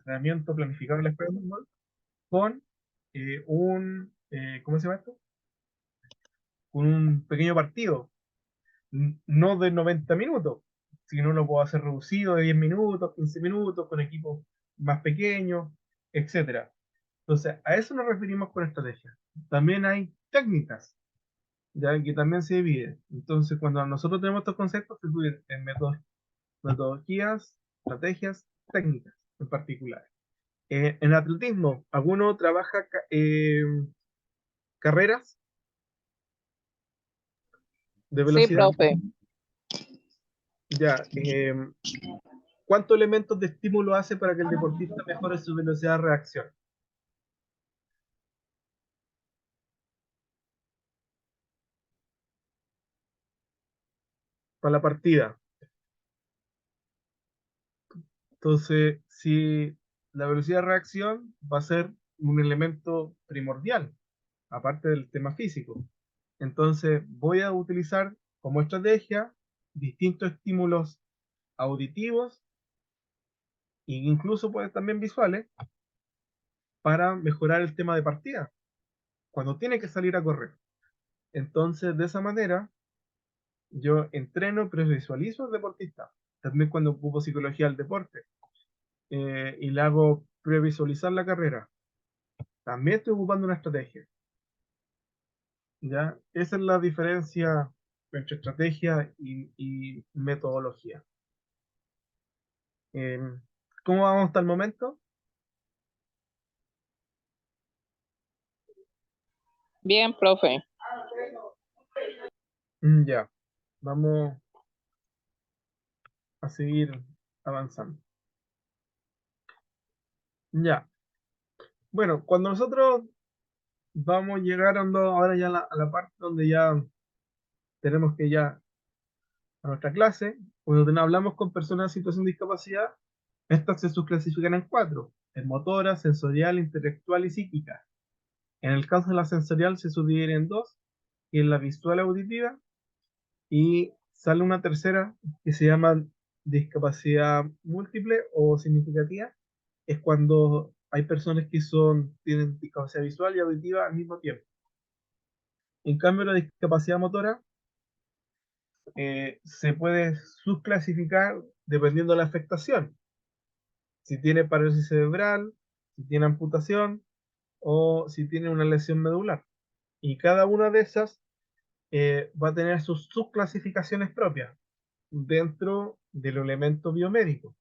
entrenamiento planificado en la escuela de fútbol con ¿cómo se llama esto? Con un pequeño partido, no de 90 minutos, sino lo puedo hacer reducido de 10 minutos, 15 minutos, con equipos más pequeños, etcétera. Entonces, a eso nos referimos con estrategia. También hay técnicas, ya que también se divide. Entonces, cuando nosotros tenemos estos conceptos, se dividen en metodologías, estrategias, técnicas en particular. En atletismo, ¿alguno trabaja carreras de Sí, velocidad? profe. Ya. ¿Cuántos elementos de estímulo hace para que el deportista mejore su velocidad de reacción? Para la partida. Entonces, si la velocidad de reacción va a ser un elemento primordial, aparte del tema físico. Entonces, voy a utilizar como estrategia distintos estímulos auditivos e incluso pues, también visuales para mejorar el tema de partida, cuando tiene que salir a correr. Entonces, de esa manera, yo entreno, pero visualizo al deportista. También cuando ocupo psicología del deporte y le hago previsualizar la carrera, también estoy ocupando una estrategia. ¿Ya? Esa es la diferencia entre estrategia y metodología. Eh, ¿Cómo vamos hasta el momento? Bien, profe. Ya, vamos a seguir avanzando. Ya, bueno, cuando nosotros vamos llegando ahora ya a la parte donde ya tenemos que ya a nuestra clase, cuando hablamos con personas en situación de discapacidad, estas se subclasifican en cuatro: en motora, sensorial, intelectual y psíquica. En el caso de la sensorial se subdivide en dos, que es la visual auditiva, y sale una tercera que se llama discapacidad múltiple o significativa. Es cuando hay personas que tienen discapacidad visual y auditiva al mismo tiempo. En cambio, la discapacidad motora se puede subclasificar dependiendo de la afectación. Si tiene parálisis cerebral, si tiene amputación o si tiene una lesión medular. Y cada una de esas va a tener sus subclasificaciones propias dentro del elemento biomédico.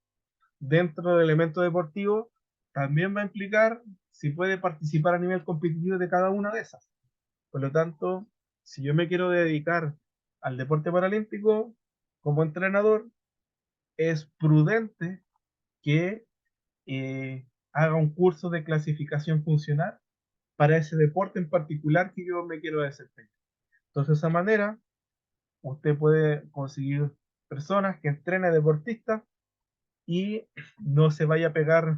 Dentro del elemento deportivo también va a implicar si puede participar a nivel competitivo de cada una de esas. Por lo tanto, si yo me quiero dedicar al deporte paralímpico como entrenador, es prudente que haga un curso de clasificación funcional para ese deporte en particular que yo me quiero desempeñar. Entonces, de esa manera, usted puede conseguir personas que entrenen deportistas y no se vaya a pegar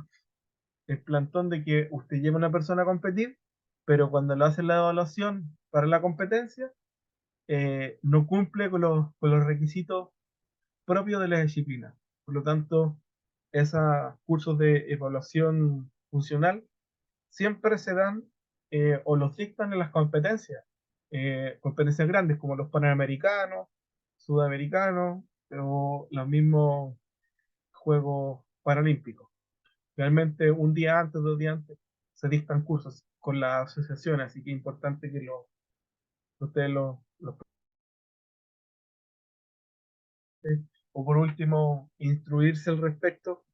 el plantón de que usted lleva a una persona a competir, pero cuando le hacen la evaluación para la competencia, no cumple con los requisitos propios de la disciplina. Por lo tanto, esos cursos de evaluación funcional siempre se dan o los dictan en las competencias grandes como los panamericanos, sudamericanos o los mismos Juegos Paralímpicos. Realmente un día antes, 2 días antes, se dictan cursos con la asociación, así que es importante que ustedes o por último, instruirse al respecto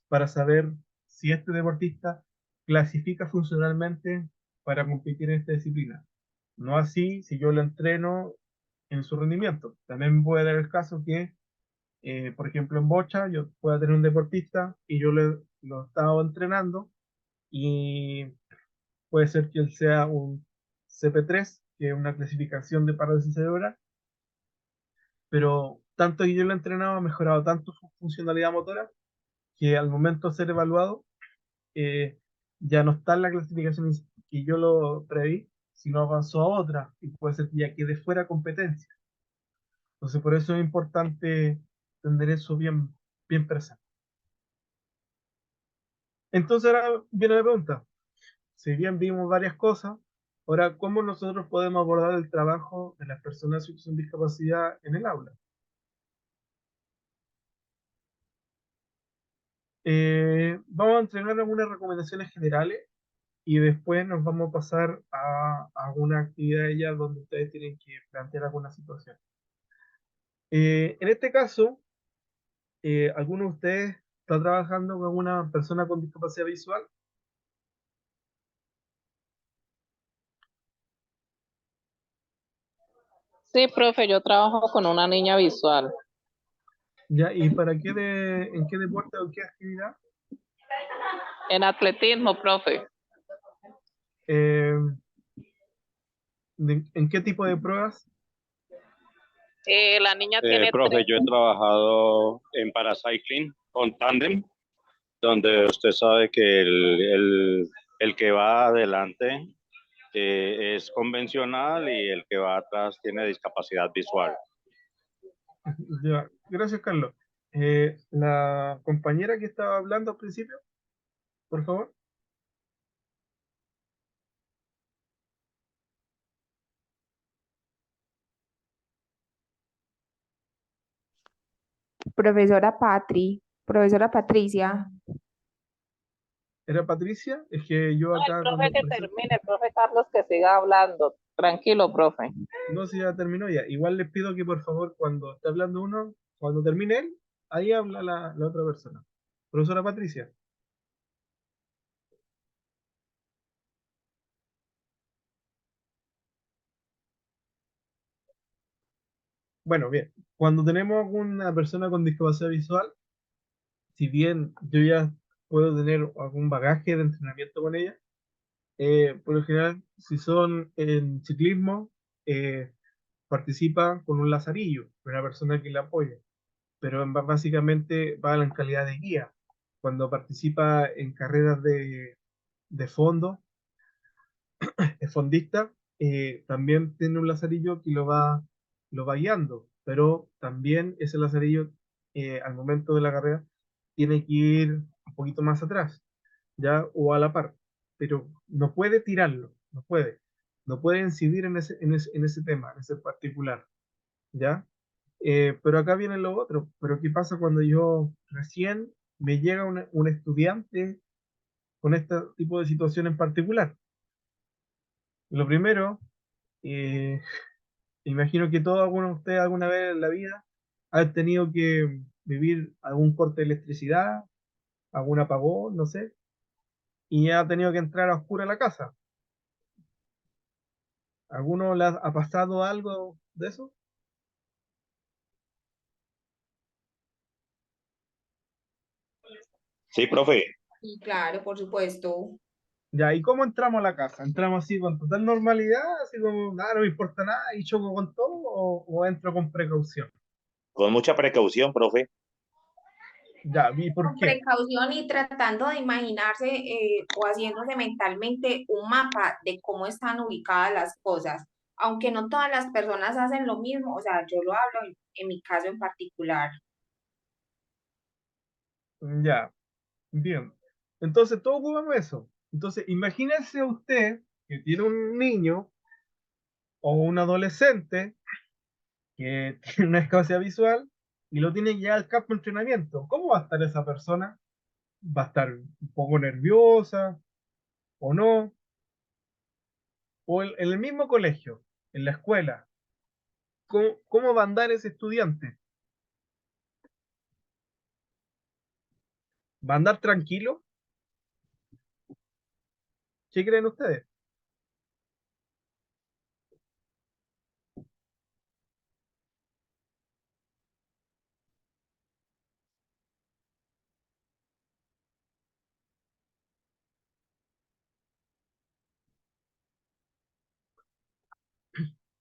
para saber si este deportista clasifica funcionalmente para competir en esta disciplina. No así si yo lo entreno en su rendimiento. También puede dar el caso que, por ejemplo, en bocha, yo pueda tener un deportista y yo lo he estado entrenando y puede ser que él sea un CP3, que es una clasificación de parálisis cerebral, pero tanto que yo lo he entrenado ha mejorado tanto su funcionalidad motora que al momento de ser evaluado eh, ya no está en la clasificación que yo lo preví, sino avanzó a otra y puede ser que ya quede fuera competencia. Entonces por eso es importante tener eso bien presente. Entonces ahora viene la pregunta. Si bien vimos varias cosas, ahora, ¿cómo nosotros podemos abordar el trabajo de las personas en situación de discapacidad en el aula? Vamos a entregar algunas recomendaciones generales y después nos vamos a pasar a alguna actividad ya donde ustedes tienen que plantear alguna situación. En este caso, ¿alguno de ustedes está trabajando con una persona con discapacidad visual? Sí, profe, yo trabajo con una niña visual ¿Ya? ¿Y para qué en qué deporte o qué actividad? en atletismo, profe. Eh, ¿En qué tipo de pruebas? La niña tiene Profe, yo he trabajado en paracycling con Tandem, donde usted sabe que el que va adelante es convencional y el que va atrás tiene discapacidad visual. Ya, gracias, Carlos. La compañera que estaba hablando al principio, por favor. Profesora Patricia. ¿Era Patricia? Es que yo el acá profe cuando que presento, termine, el profe Carlos que siga hablando. Tranquilo, profe. no sé si ya terminó ya. Igual les pido que por favor cuando esté hablando uno, cuando termine él, ahí habla la otra persona. Profesora Patricia. Bueno, bien. Cuando tenemos una persona con discapacidad visual, si bien yo ya puedo tener algún bagaje de entrenamiento con ella, por lo general, si son en ciclismo, eh, participa con un lazarillo, una persona que la apoya, pero básicamente va en calidad de guía. Cuando participa en carreras de fondo, es fondista, también tiene un lazarillo que lo va guiando, pero también ese lazarillo, al momento de la carrera, tiene que ir un poquito más atrás, ¿ya? O a la par, pero no puede tirarlo, no puede incidir en ese tema, en ese particular, ¿ya? Pero acá viene lo otro. Pero ¿qué pasa cuando yo recién me llega un estudiante con este tipo de situación en particular? Lo primero, eh, imagino que todos algunos de ustedes alguna vez en la vida han tenido que vivir algún corte de electricidad, algún apagón, no sé, y ha tenido que entrar a oscura a la casa. ¿Alguno le ha pasado algo de eso? Sí, profe. Y claro, por supuesto. Ya, ¿y cómo entramos a la casa? ¿Entramos así con total normalidad, así como, nada, no me importa nada y choco con todo, o entro con precaución? Con mucha precaución, profe. Ya, ¿y por Con qué? precaución y tratando de imaginarse o haciéndose mentalmente un mapa de cómo están ubicadas las cosas. Aunque no todas las personas hacen lo mismo, o sea, yo lo hablo en mi caso en particular. Ya, bien. Entonces, todos ocupamos eso. Entonces, imagínese usted que tiene un niño o un adolescente que tiene una discapacidad visual y lo tiene que llevar al campo de entrenamiento. ¿Cómo va a estar esa persona? ¿Va a estar un poco nerviosa o no? O en el mismo colegio, en la escuela, ¿cómo va a andar ese estudiante? ¿Va a andar tranquilo? ¿Qué creen ustedes?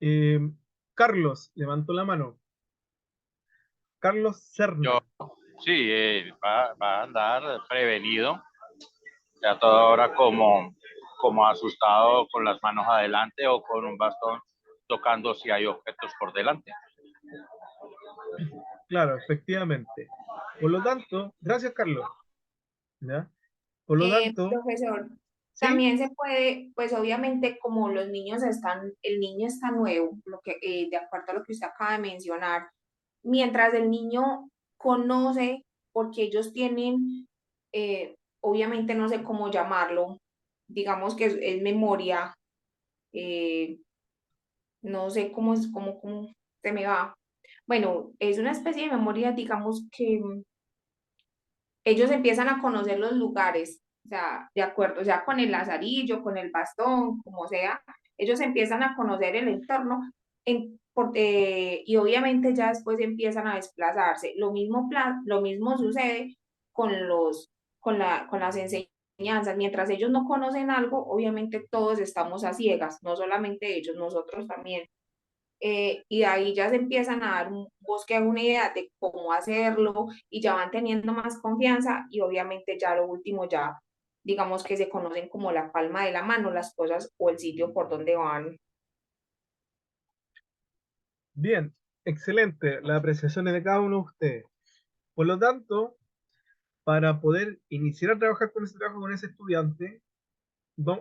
Eh, Carlos levantó la mano. Carlos Yo, Cerna. sí, va a andar prevenido, ya toda hora como asustado con las manos adelante o con un bastón tocando si hay objetos por delante. Claro, efectivamente. Por lo tanto, gracias, Carlos. ¿Ya? Por lo tanto, Profesor, ¿sí? también se puede, pues obviamente como los niños están, el niño está nuevo, lo que, de acuerdo a lo que usted acaba de mencionar, mientras el niño conoce, porque ellos tienen, obviamente no sé cómo llamarlo, digamos que es memoria, eh, no sé cómo es, cómo se me va. Bueno, es una especie de memoria, digamos que ellos empiezan a conocer los lugares, o sea, de acuerdo, o sea, con el lazarillo, con el bastón, como sea, ellos empiezan a conocer el entorno y obviamente ya después empiezan a desplazarse. Lo mismo sucede con con las enseñanzas. Mientras ellos no conocen algo, obviamente todos estamos a ciegas, no solamente ellos, nosotros también. Y de ahí ya se empiezan a dar un bosquejo, una idea de cómo hacerlo y ya van teniendo más confianza y obviamente ya lo último ya digamos que se conocen como la palma de la mano las cosas o el sitio por donde van. Bien, excelente la apreciación de cada uno de ustedes. Por lo tanto, para poder iniciar a trabajar con ese trabajo con ese estudiante,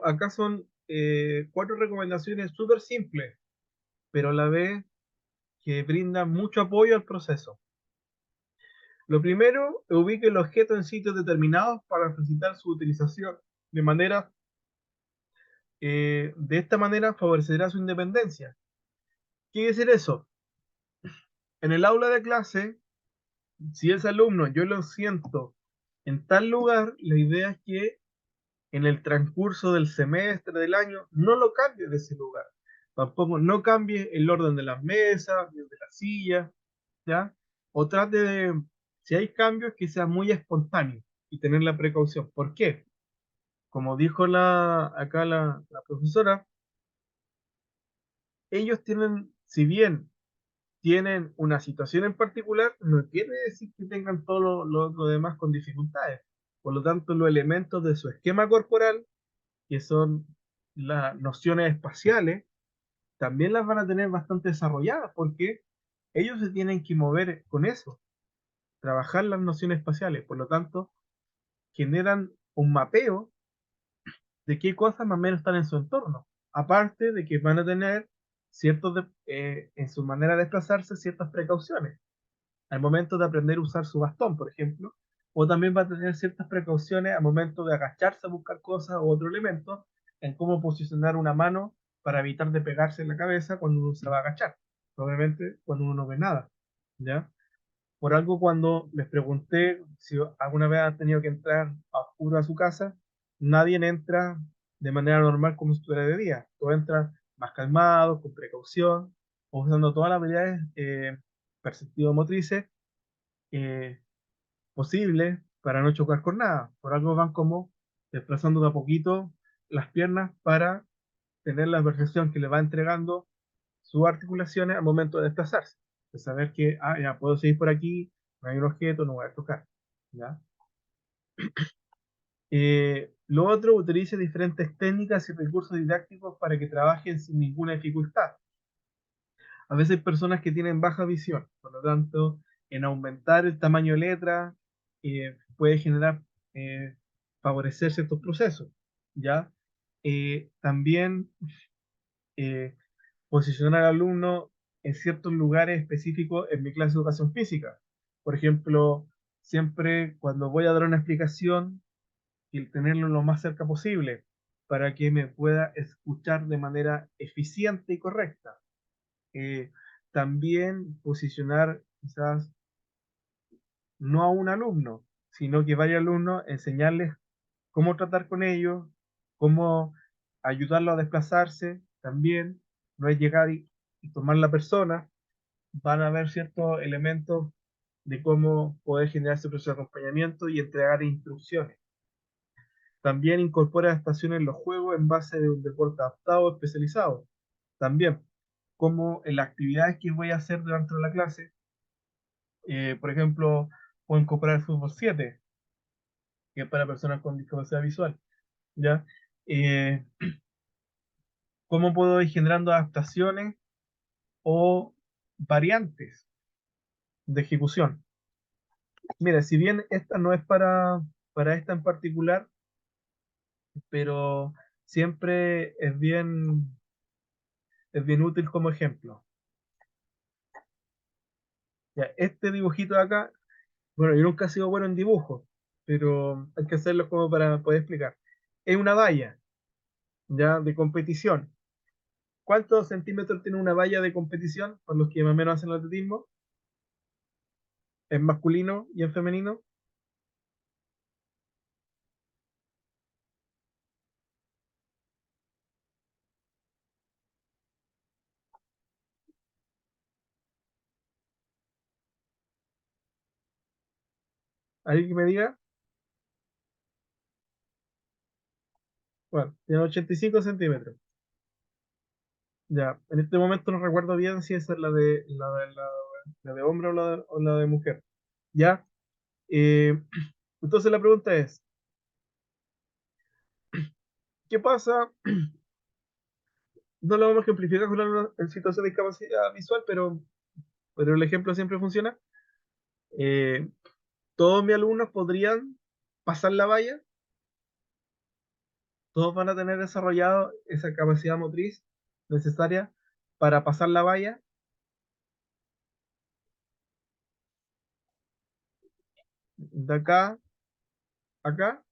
acá son 4 recomendaciones súper simples, pero a la vez que brindan mucho apoyo al proceso. Lo primero, ubique el objeto en sitios determinados para facilitar su utilización, de esta manera favorecerá su independencia. ¿Qué quiere decir eso? En el aula de clase, si ese alumno yo lo siento en tal lugar, la idea es que en el transcurso del semestre, del año, no lo cambie de ese lugar. Tampoco no cambie el orden de las mesas, ni de las sillas, ¿ya? O trate de, si hay cambios, que sea muy espontáneo y tener la precaución. ¿Por qué? Como dijo acá la profesora, ellos tienen, si bien tienen una situación en particular, no quiere decir que tengan todo lo demás con dificultades. Por lo tanto, los elementos de su esquema corporal, que son las nociones espaciales, también las van a tener bastante desarrolladas porque ellos se tienen que mover con eso, trabajar las nociones espaciales. Por lo tanto, generan un mapeo de qué cosas más o menos están en su entorno. Aparte de que van a tener en su manera de desplazarse ciertas precauciones al momento de aprender a usar su bastón, por ejemplo, o también va a tener ciertas precauciones al momento de agacharse a buscar cosas o otro elemento, en cómo posicionar una mano para evitar de pegarse en la cabeza cuando uno se va a agachar, probablemente cuando uno no ve nada, ¿ya? Por algo cuando les pregunté si alguna vez han tenido que entrar a oscuro a su casa, nadie entra de manera normal como si estuviera de día, todos entran más calmados, con precaución, usando todas las habilidades perceptivo-motrices eh, posible para no chocar con nada. Por algo van como desplazando de a poquito las piernas para tener la percepción que le va entregando sus articulaciones al momento de desplazarse. De saber que, ya puedo seguir por aquí, no hay un objeto, no voy a tocar. ¿Ya? Lo otro, utilice diferentes técnicas y recursos didácticos para que trabajen sin ninguna dificultad. A veces hay personas que tienen baja visión, por lo tanto, en aumentar el tamaño de letra puede generar, eh, favorecer ciertos procesos, ¿ya? También eh, posicionar al alumno en ciertos lugares específicos en mi clase de educación física. Por ejemplo, siempre cuando voy a dar una explicación, y tenerlo lo más cerca posible para que me pueda escuchar de manera eficiente y correcta. eh, También posicionar quizás no a un alumno, sino que varios alumnos, enseñarles cómo tratar con ellos, cómo ayudarlo a desplazarse también, no es llegar y tomar la persona, van a haber ciertos elementos de cómo poder generar ese proceso de acompañamiento y entregar instrucciones. También incorpora estaciones en los juegos en base de un deporte adaptado o especializado. También, como en las actividades que voy a hacer durante la clase, por ejemplo, puedo incorporar el fútbol 7, que es para personas con discapacidad visual, ¿ya? Eh, ¿Cómo puedo ir generando adaptaciones o variantes de ejecución? Mira, si bien esta no es para esta en particular, pero siempre es bien útil como ejemplo. Ya, este dibujito de acá, bueno, yo nunca he sido bueno en dibujo, pero hay que hacerlo como para poder explicar. Es una valla, ya, de competición. ¿Cuántos centímetros tiene una valla de competición? Por los que más o menos hacen el atletismo, en masculino y en femenino. ¿Alguien que me diga? Bueno, tiene 85 centímetros. Ya, en este momento no recuerdo bien si esa es la de hombre o la de mujer. Ya, eh, entonces la pregunta es, ¿qué pasa? No lo vamos a ejemplificar con en situación de discapacidad visual, pero el ejemplo siempre funciona. Eh, Todos mis alumnos podrían pasar la valla, todos van a tener desarrollado esa capacidad motriz necesaria para pasar la valla de acá a acá,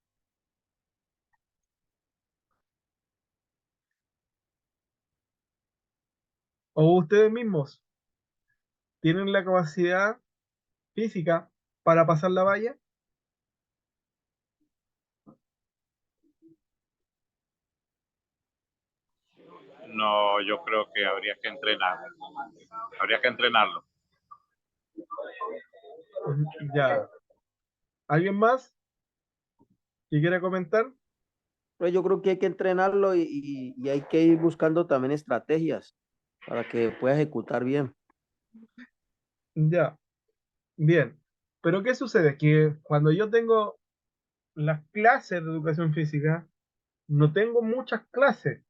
o ustedes mismos tienen la capacidad física para pasar la valla. No, yo creo que habría que entrenar. Habría que entrenarlo. Ya. ¿Alguien más que quiera comentar? Pero yo creo que hay que entrenarlo y hay que ir buscando también estrategias para que pueda ejecutar bien. Ya, bien. Pero ¿qué sucede? Que cuando yo tengo las clases de educación física, no tengo muchas clases.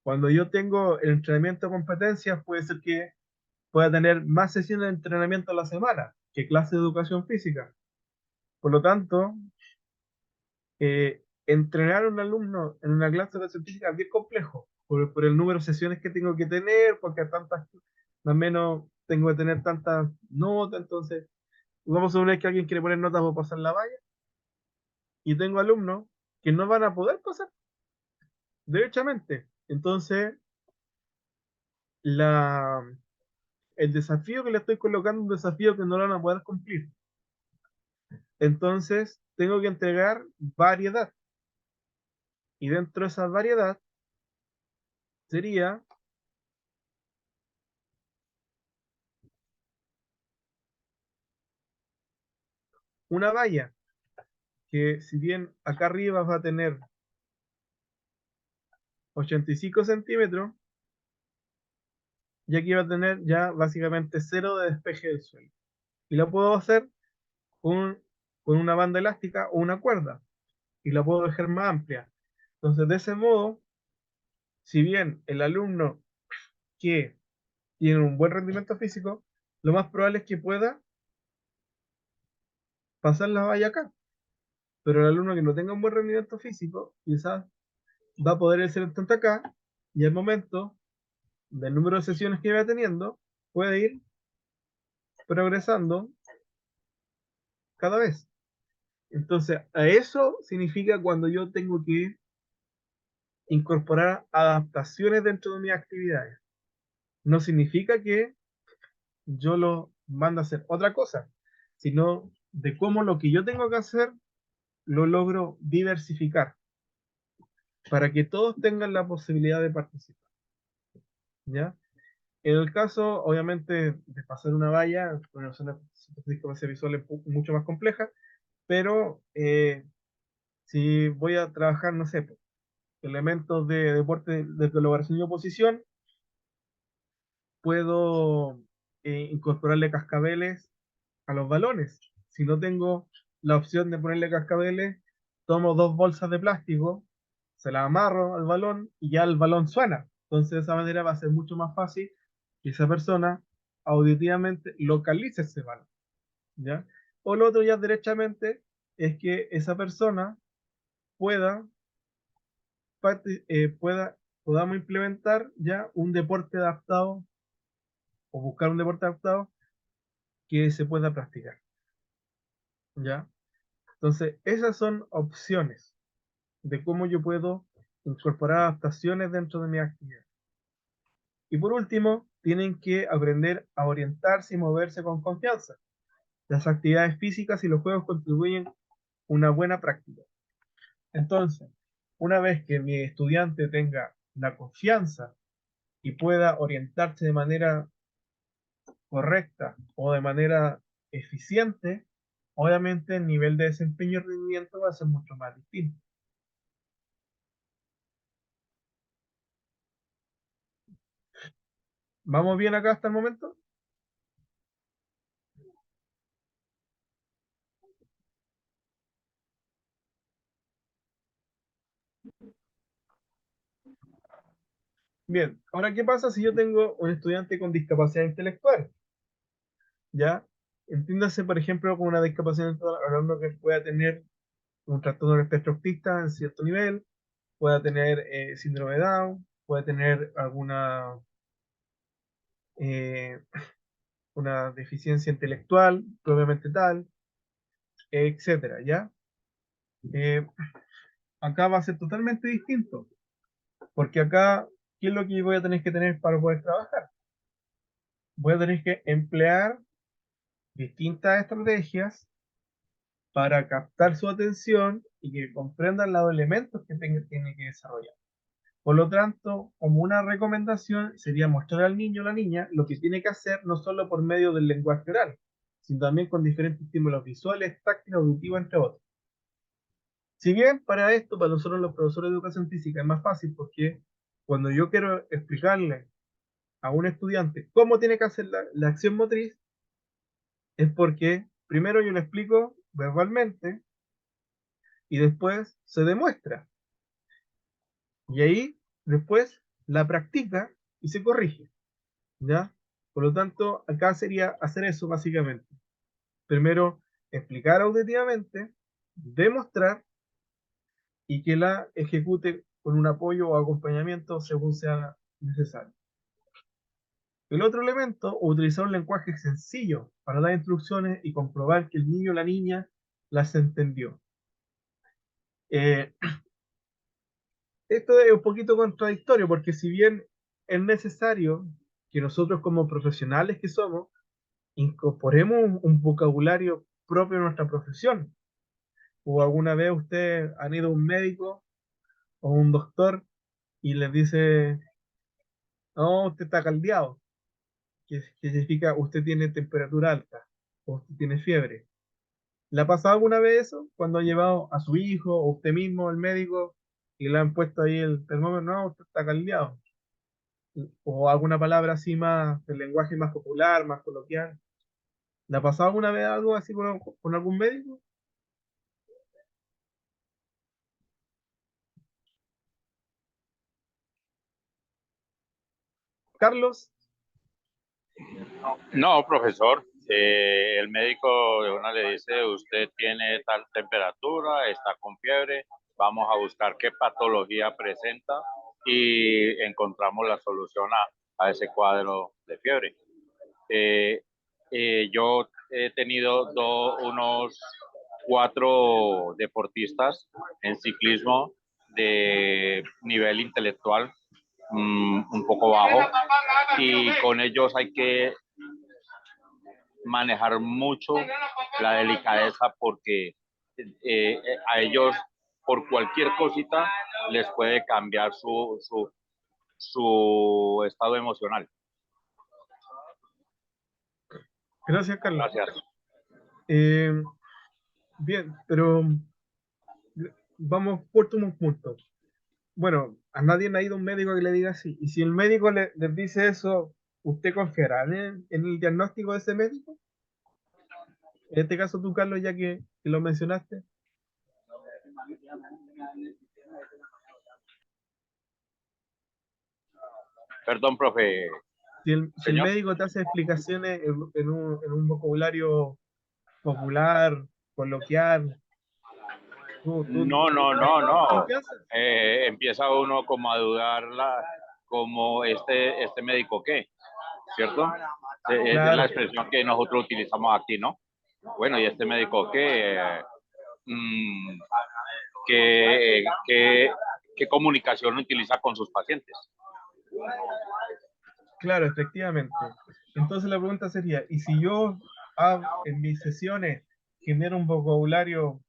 Cuando yo tengo el entrenamiento de competencias, puede ser que pueda tener más sesiones de entrenamiento a la semana que clases de educación física. Por lo tanto, entrenar a un alumno en una clase de educación física es bien complejo por el número de sesiones que tengo que tener, porque a tantas, más o menos tengo que tener tantas notas. Entonces, vamos a suponer que alguien quiere poner notas para pasar la valla y tengo alumnos que no van a poder pasar, derechamente. Entonces, la, el desafío que le estoy colocando es un desafío que no lo van a poder cumplir. Entonces, tengo que entregar variedad. Y dentro de esa variedad sería una valla que, si bien acá arriba va a tener 85 centímetros, y aquí va a tener ya básicamente cero de despeje del suelo. Y la puedo hacer con, con una banda elástica o una cuerda. Y la puedo dejar más amplia. Entonces, de ese modo, si bien el alumno que tiene un buen rendimiento físico, lo más probable es que pueda pasar la valla acá. Pero el alumno que no tenga un buen rendimiento físico, quizás va a poder ser tanto acá, y al momento del número de sesiones que va teniendo, puede ir progresando cada vez. Entonces, a eso significa cuando yo tengo que incorporar adaptaciones dentro de mis actividades. No significa que yo lo mando a hacer otra cosa, sino de cómo lo que yo tengo que hacer lo logro diversificar para que todos tengan la posibilidad de participar. ¿Ya? En el caso, obviamente, de pasar una valla, bueno, es una discapacidad visual es mucho más compleja, pero si voy a trabajar, no sé, pues, elementos de deporte de colaboración y oposición, puedo incorporarle cascabeles a los balones. Si no tengo la opción de ponerle cascabeles, tomo dos bolsas de plástico, se las amarro al balón y ya el balón suena. Entonces, de esa manera va a ser mucho más fácil que esa persona auditivamente localice ese balón. ¿Ya? O lo otro ya derechamente es que esa persona pueda podamos implementar ya un deporte adaptado o buscar un deporte adaptado que se pueda practicar. ¿Ya? Entonces, esas son opciones de cómo yo puedo incorporar adaptaciones dentro de mi actividad. Y por último, tienen que aprender a orientarse y moverse con confianza. Las actividades físicas y los juegos contribuyen a una buena práctica. Entonces, una vez que mi estudiante tenga la confianza y pueda orientarse de manera correcta o de manera eficiente, obviamente el nivel de desempeño y rendimiento va a ser mucho más distinto. ¿Vamos bien acá hasta el momento? Bien, ahora, ¿qué pasa si yo tengo un estudiante con discapacidad intelectual? ¿Ya? Entiéndase, por ejemplo, con una discapacidad intelectual, hablando que pueda tener un trastorno del espectro autista en cierto nivel, pueda tener síndrome de Down, puede tener alguna eh, una deficiencia intelectual, propiamente tal, etcétera, ¿ya? Eh, Acá va a ser totalmente distinto, porque acá, ¿qué es lo que voy a tener que tener para poder trabajar? Voy a tener que emplear distintas estrategias para captar su atención y que comprendan los elementos que tiene que desarrollar. Por lo tanto, como una recomendación sería mostrar al niño o la niña lo que tiene que hacer no solo por medio del lenguaje oral, sino también con diferentes estímulos visuales, táctiles, auditivos, entre otros. Si bien para esto, para nosotros los profesores de educación física es más fácil porque cuando yo quiero explicarle a un estudiante cómo tiene que hacer la acción motriz, es porque primero yo le explico verbalmente y después se demuestra. Y ahí después la practica y se corrige. ¿Ya? Por lo tanto, acá sería hacer eso básicamente. Primero, explicar auditivamente, demostrar y que la ejecute con un apoyo o acompañamiento según sea necesario. El otro elemento, utilizar un lenguaje sencillo para dar instrucciones y comprobar que el niño o la niña las entendió. Esto es un poquito contradictorio porque si bien es necesario que nosotros como profesionales que somos incorporemos un vocabulario propio de nuestra profesión, o alguna vez ustedes han ido a un médico o un doctor y les dice, no, usted está caldeado, que significa usted tiene temperatura alta o usted tiene fiebre. ¿Le ha pasado alguna vez eso? Cuando ha llevado a su hijo o usted mismo al médico y le han puesto ahí el termómetro, no, usted está caldeado. O alguna palabra así más, del lenguaje más popular, más coloquial. ¿Le ha pasado alguna vez algo así con algún médico? Carlos, No, profesor. El médico de una le dice, usted tiene tal temperatura, está con fiebre, vamos a buscar qué patología presenta y encontramos la solución a ese cuadro de fiebre. Yo he tenido unos 4 deportistas en ciclismo de nivel intelectual un poco bajo y con ellos hay que manejar mucho la delicadeza porque a ellos por cualquier cosita les puede cambiar su estado emocional. gracias, Carlos. Gracias. Bien, pero vamos por un punto. Bueno, a nadie le ha ido un médico que le diga así. Y si el médico les dice eso, ¿usted confiará en el diagnóstico de ese médico? En este caso tú, Carlos, ya que lo mencionaste. Perdón, profe. Si el médico te hace explicaciones en un vocabulario popular, coloquial, No, no, ¿tienes no, no. confianza? Empieza uno como a dudarla, como este médico qué, ¿cierto? Es la Claro, expresión que nosotros utilizamos aquí, ¿no? Bueno, ¿y este médico qué? Mm, ¿qué comunicación utiliza con sus pacientes? claro, efectivamente. Entonces la pregunta sería, ¿y si yo en mis sesiones genero un vocabulario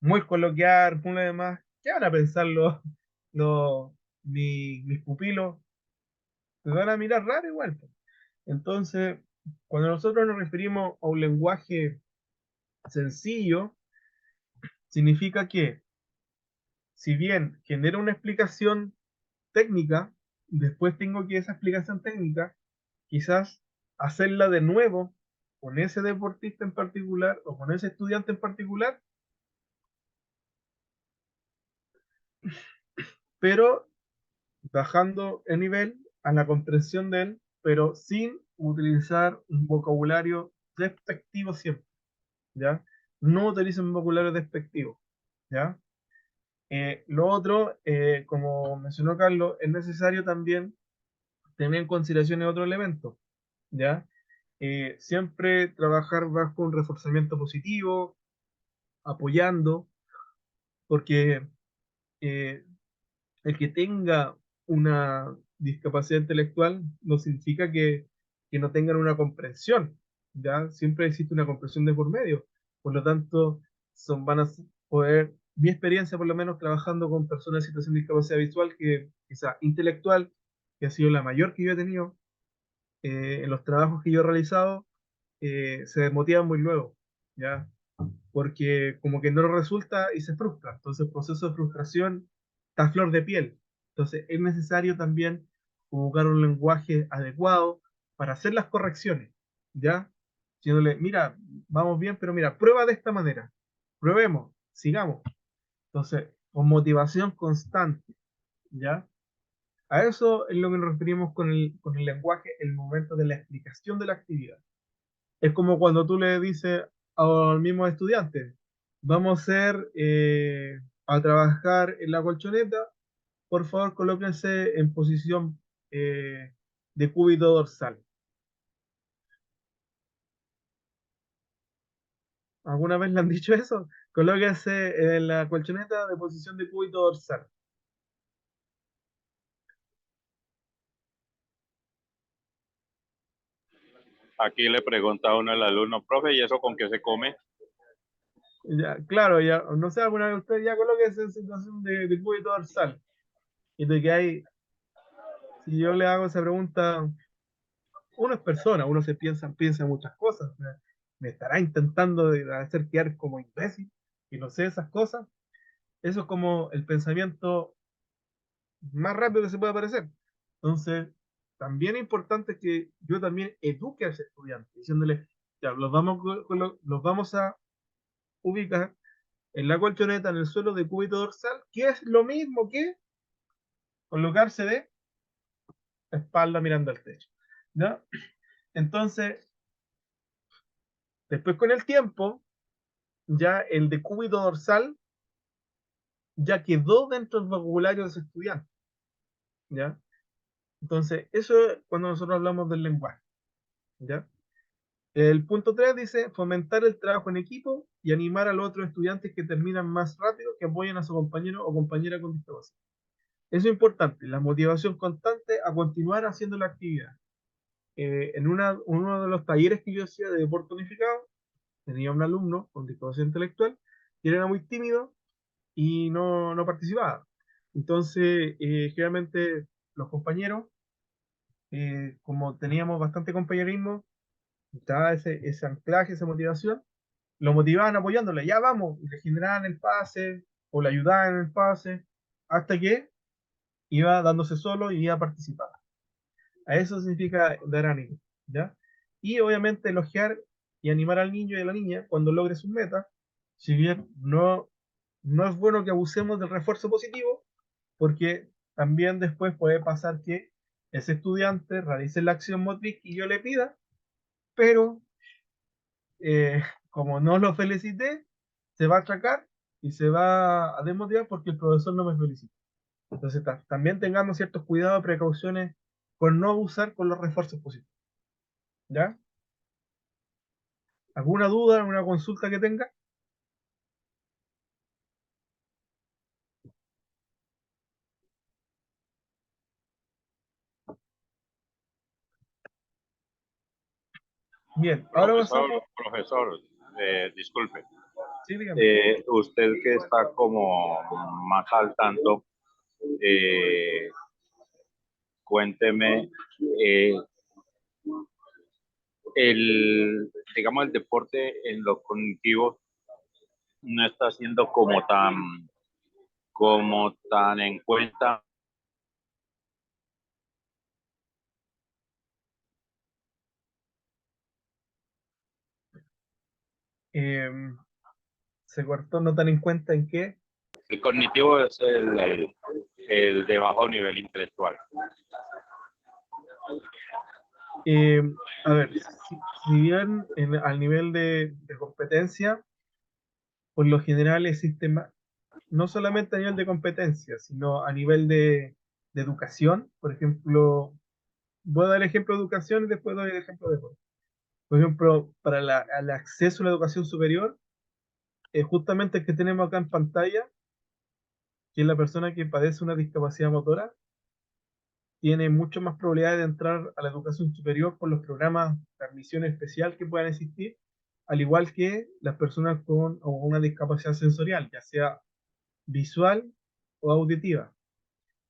muy coloquial, muy demás, qué van a pensar los, mis pupilos? Te van a mirar raro igual, po. Entonces, cuando nosotros nos referimos a un lenguaje sencillo, significa que si bien genera una explicación técnica, después tengo que esa explicación técnica quizás hacerla de nuevo con ese deportista en particular o con ese estudiante en particular, pero bajando el nivel a la comprensión de él, pero sin utilizar un vocabulario despectivo siempre, ¿ya? No utilicen un vocabulario despectivo, ¿ya? Lo otro, como mencionó Carlos, es necesario también tener en consideración otro elemento, ¿ya? Siempre trabajar bajo un reforzamiento positivo, apoyando, porque eh, el que tenga una discapacidad intelectual no significa que no tengan una comprensión, ¿ya? Siempre existe una comprensión de por medio. Por lo tanto, van a poder, mi experiencia por lo menos trabajando con personas en situación de discapacidad visual, que quizá intelectual, que ha sido la mayor que yo he tenido, en los trabajos que yo he realizado, se desmotivan muy luego, ¿ya? Porque como que no lo resulta y se frustra. Entonces el proceso de frustración está a flor de piel. Entonces es necesario también buscar un lenguaje adecuado para hacer las correcciones, ¿ya? Diciéndole, mira, vamos bien, pero mira, prueba de esta manera. Probemos, sigamos. Entonces, con motivación constante, ¿ya? A eso es lo que nos referimos con el lenguaje, el momento de la explicación de la actividad. Es como cuando tú le dices al mismo estudiante, vamos a a trabajar en la colchoneta, por favor colóquense en posición de cúbito dorsal. ¿Alguna vez le han dicho eso? Colóquense en la colchoneta de posición de cúbito dorsal. Aquí le pregunta a uno al alumno, profe, ¿y eso con qué se come? Ya, claro, ya, no sé, alguna vez usted ya colóquense en situación de cúbito dorsal. Y de que hay, si yo le hago esa pregunta, uno es persona, uno piensa muchas cosas. Me estará intentando de hacer quedar como imbécil y no sé esas cosas. Eso es como el pensamiento más rápido que se puede aparecer. Entonces, también es importante que yo también eduque a ese estudiante, diciéndole, ya, los vamos a ubicar en la colchoneta, en el suelo de cúbito dorsal, que es lo mismo que colocarse de espalda mirando al techo, ¿no? Entonces, después con el tiempo, ya el de cúbito dorsal ya quedó dentro del vocabulario de ese estudiante, ¿ya? Entonces, eso es cuando nosotros hablamos del lenguaje, ¿ya? El punto 3 dice, fomentar el trabajo en equipo y animar a los otros estudiantes que terminan más rápido, que apoyen a su compañero o compañera con discapacidad. Eso es importante, la motivación constante a continuar haciendo la actividad. Uno de los talleres que yo hacía de deporte unificado, tenía un alumno con discapacidad intelectual que era muy tímido y no participaba. Entonces, generalmente los compañeros, como teníamos bastante compañerismo, estaba ese anclaje, esa motivación, lo motivaban apoyándole, ya vamos, y le generaban el pase o le ayudaban en el pase, hasta que iba dándose solo y iba a participar. A eso significa dar ánimo, ¿ya? Y obviamente elogiar y animar al niño y a la niña cuando logre sus metas, si bien no es bueno que abusemos del refuerzo positivo, porque también después puede pasar que ese estudiante realice la acción motriz y yo le pida, pero como no lo felicité, se va a atracar y se va a desmotivar porque el profesor no me felicita. Entonces también tengamos ciertos cuidados, precauciones con no abusar con los refuerzos positivos. ¿Ya? ¿Alguna duda, alguna consulta que tenga? Bien, ahora pasamos. Profesor, disculpe. Sí, dígame. Usted que está como más al tanto, eh, cuénteme, digamos, el deporte en lo cognitivo no está siendo como tan en cuenta. Se cortó, no tan en cuenta en qué. El cognitivo es el de bajo nivel intelectual. Eh, a ver, si bien al nivel de competencia, por lo general existe más, no solamente a nivel de competencia, sino a nivel de educación. Por ejemplo, voy a dar el ejemplo de educación y después doy el ejemplo de juego. Por ejemplo, para el acceso a la educación superior, justamente el que tenemos acá en pantalla, que es la persona que padece una discapacidad motora, tiene mucho más probabilidad de entrar a la educación superior por los programas de admisión especial que puedan existir, al igual que las personas con una discapacidad sensorial, ya sea visual o auditiva.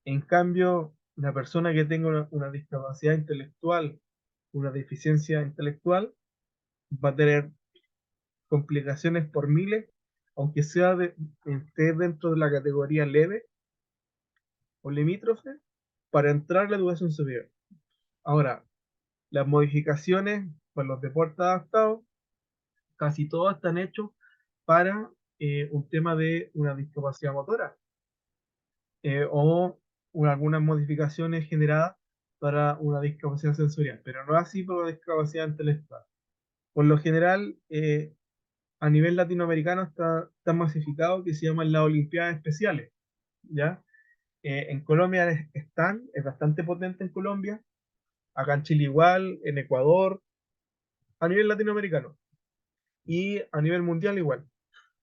En cambio, una persona que tenga una discapacidad intelectual, una deficiencia intelectual, va a tener complicaciones por miles, aunque esté dentro de la categoría leve o limítrofe, para entrar a la educación superior. Ahora, las modificaciones para los deportes adaptados, casi todos están hechos para un tema de una discapacidad motora o algunas modificaciones generadas para una discapacidad sensorial, pero no así para una discapacidad intelectual. Por lo general, a nivel latinoamericano está masificado que se llaman las Olimpiadas Especiales, ¿ya? En Colombia es bastante potente en Colombia, acá en Chile igual, en Ecuador, a nivel latinoamericano y a nivel mundial igual.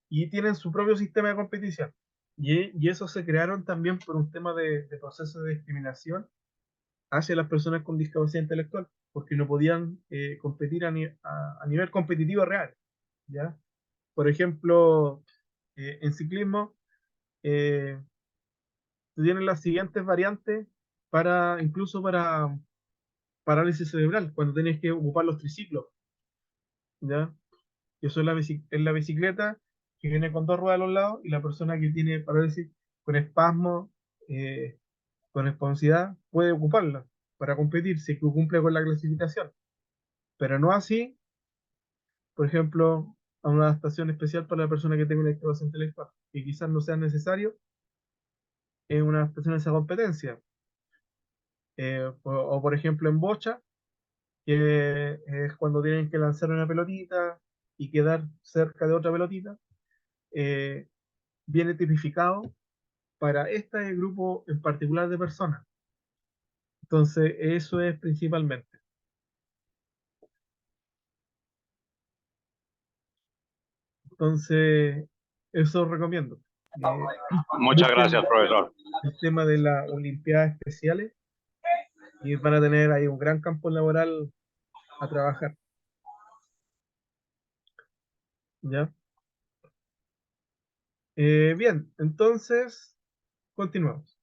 Y tienen su propio sistema de competición. Y eso se crearon también por un tema de proceso de discriminación hacia las personas con discapacidad intelectual, porque no podían competir a nivel competitivo real, ¿ya? Por ejemplo, en ciclismo, eh, tienen las siguientes variantes incluso para parálisis cerebral, cuando tienes que ocupar los triciclos, ¿ya? Y eso es la bicicleta que viene con dos ruedas a los lados y la persona que tiene parálisis con espasmo, eh, con esponjosidad, puede ocuparla para competir si es que cumple con la clasificación. Pero no así, por ejemplo, a una adaptación especial para la persona que tenga una discapacidad intelectual, que quizás no sea necesario en una adaptación a esa competencia. O por ejemplo en bocha, que es cuando tienen que lanzar una pelotita y quedar cerca de otra pelotita, eh, viene tipificado para este grupo en particular de personas. Entonces, eso es principalmente. Entonces, eso recomiendo. Muchas gracias, Busquen profesor. el tema de las Olimpiadas Especiales y van a tener ahí un gran campo laboral a trabajar. ¿Ya? Bien, entonces, continuamos.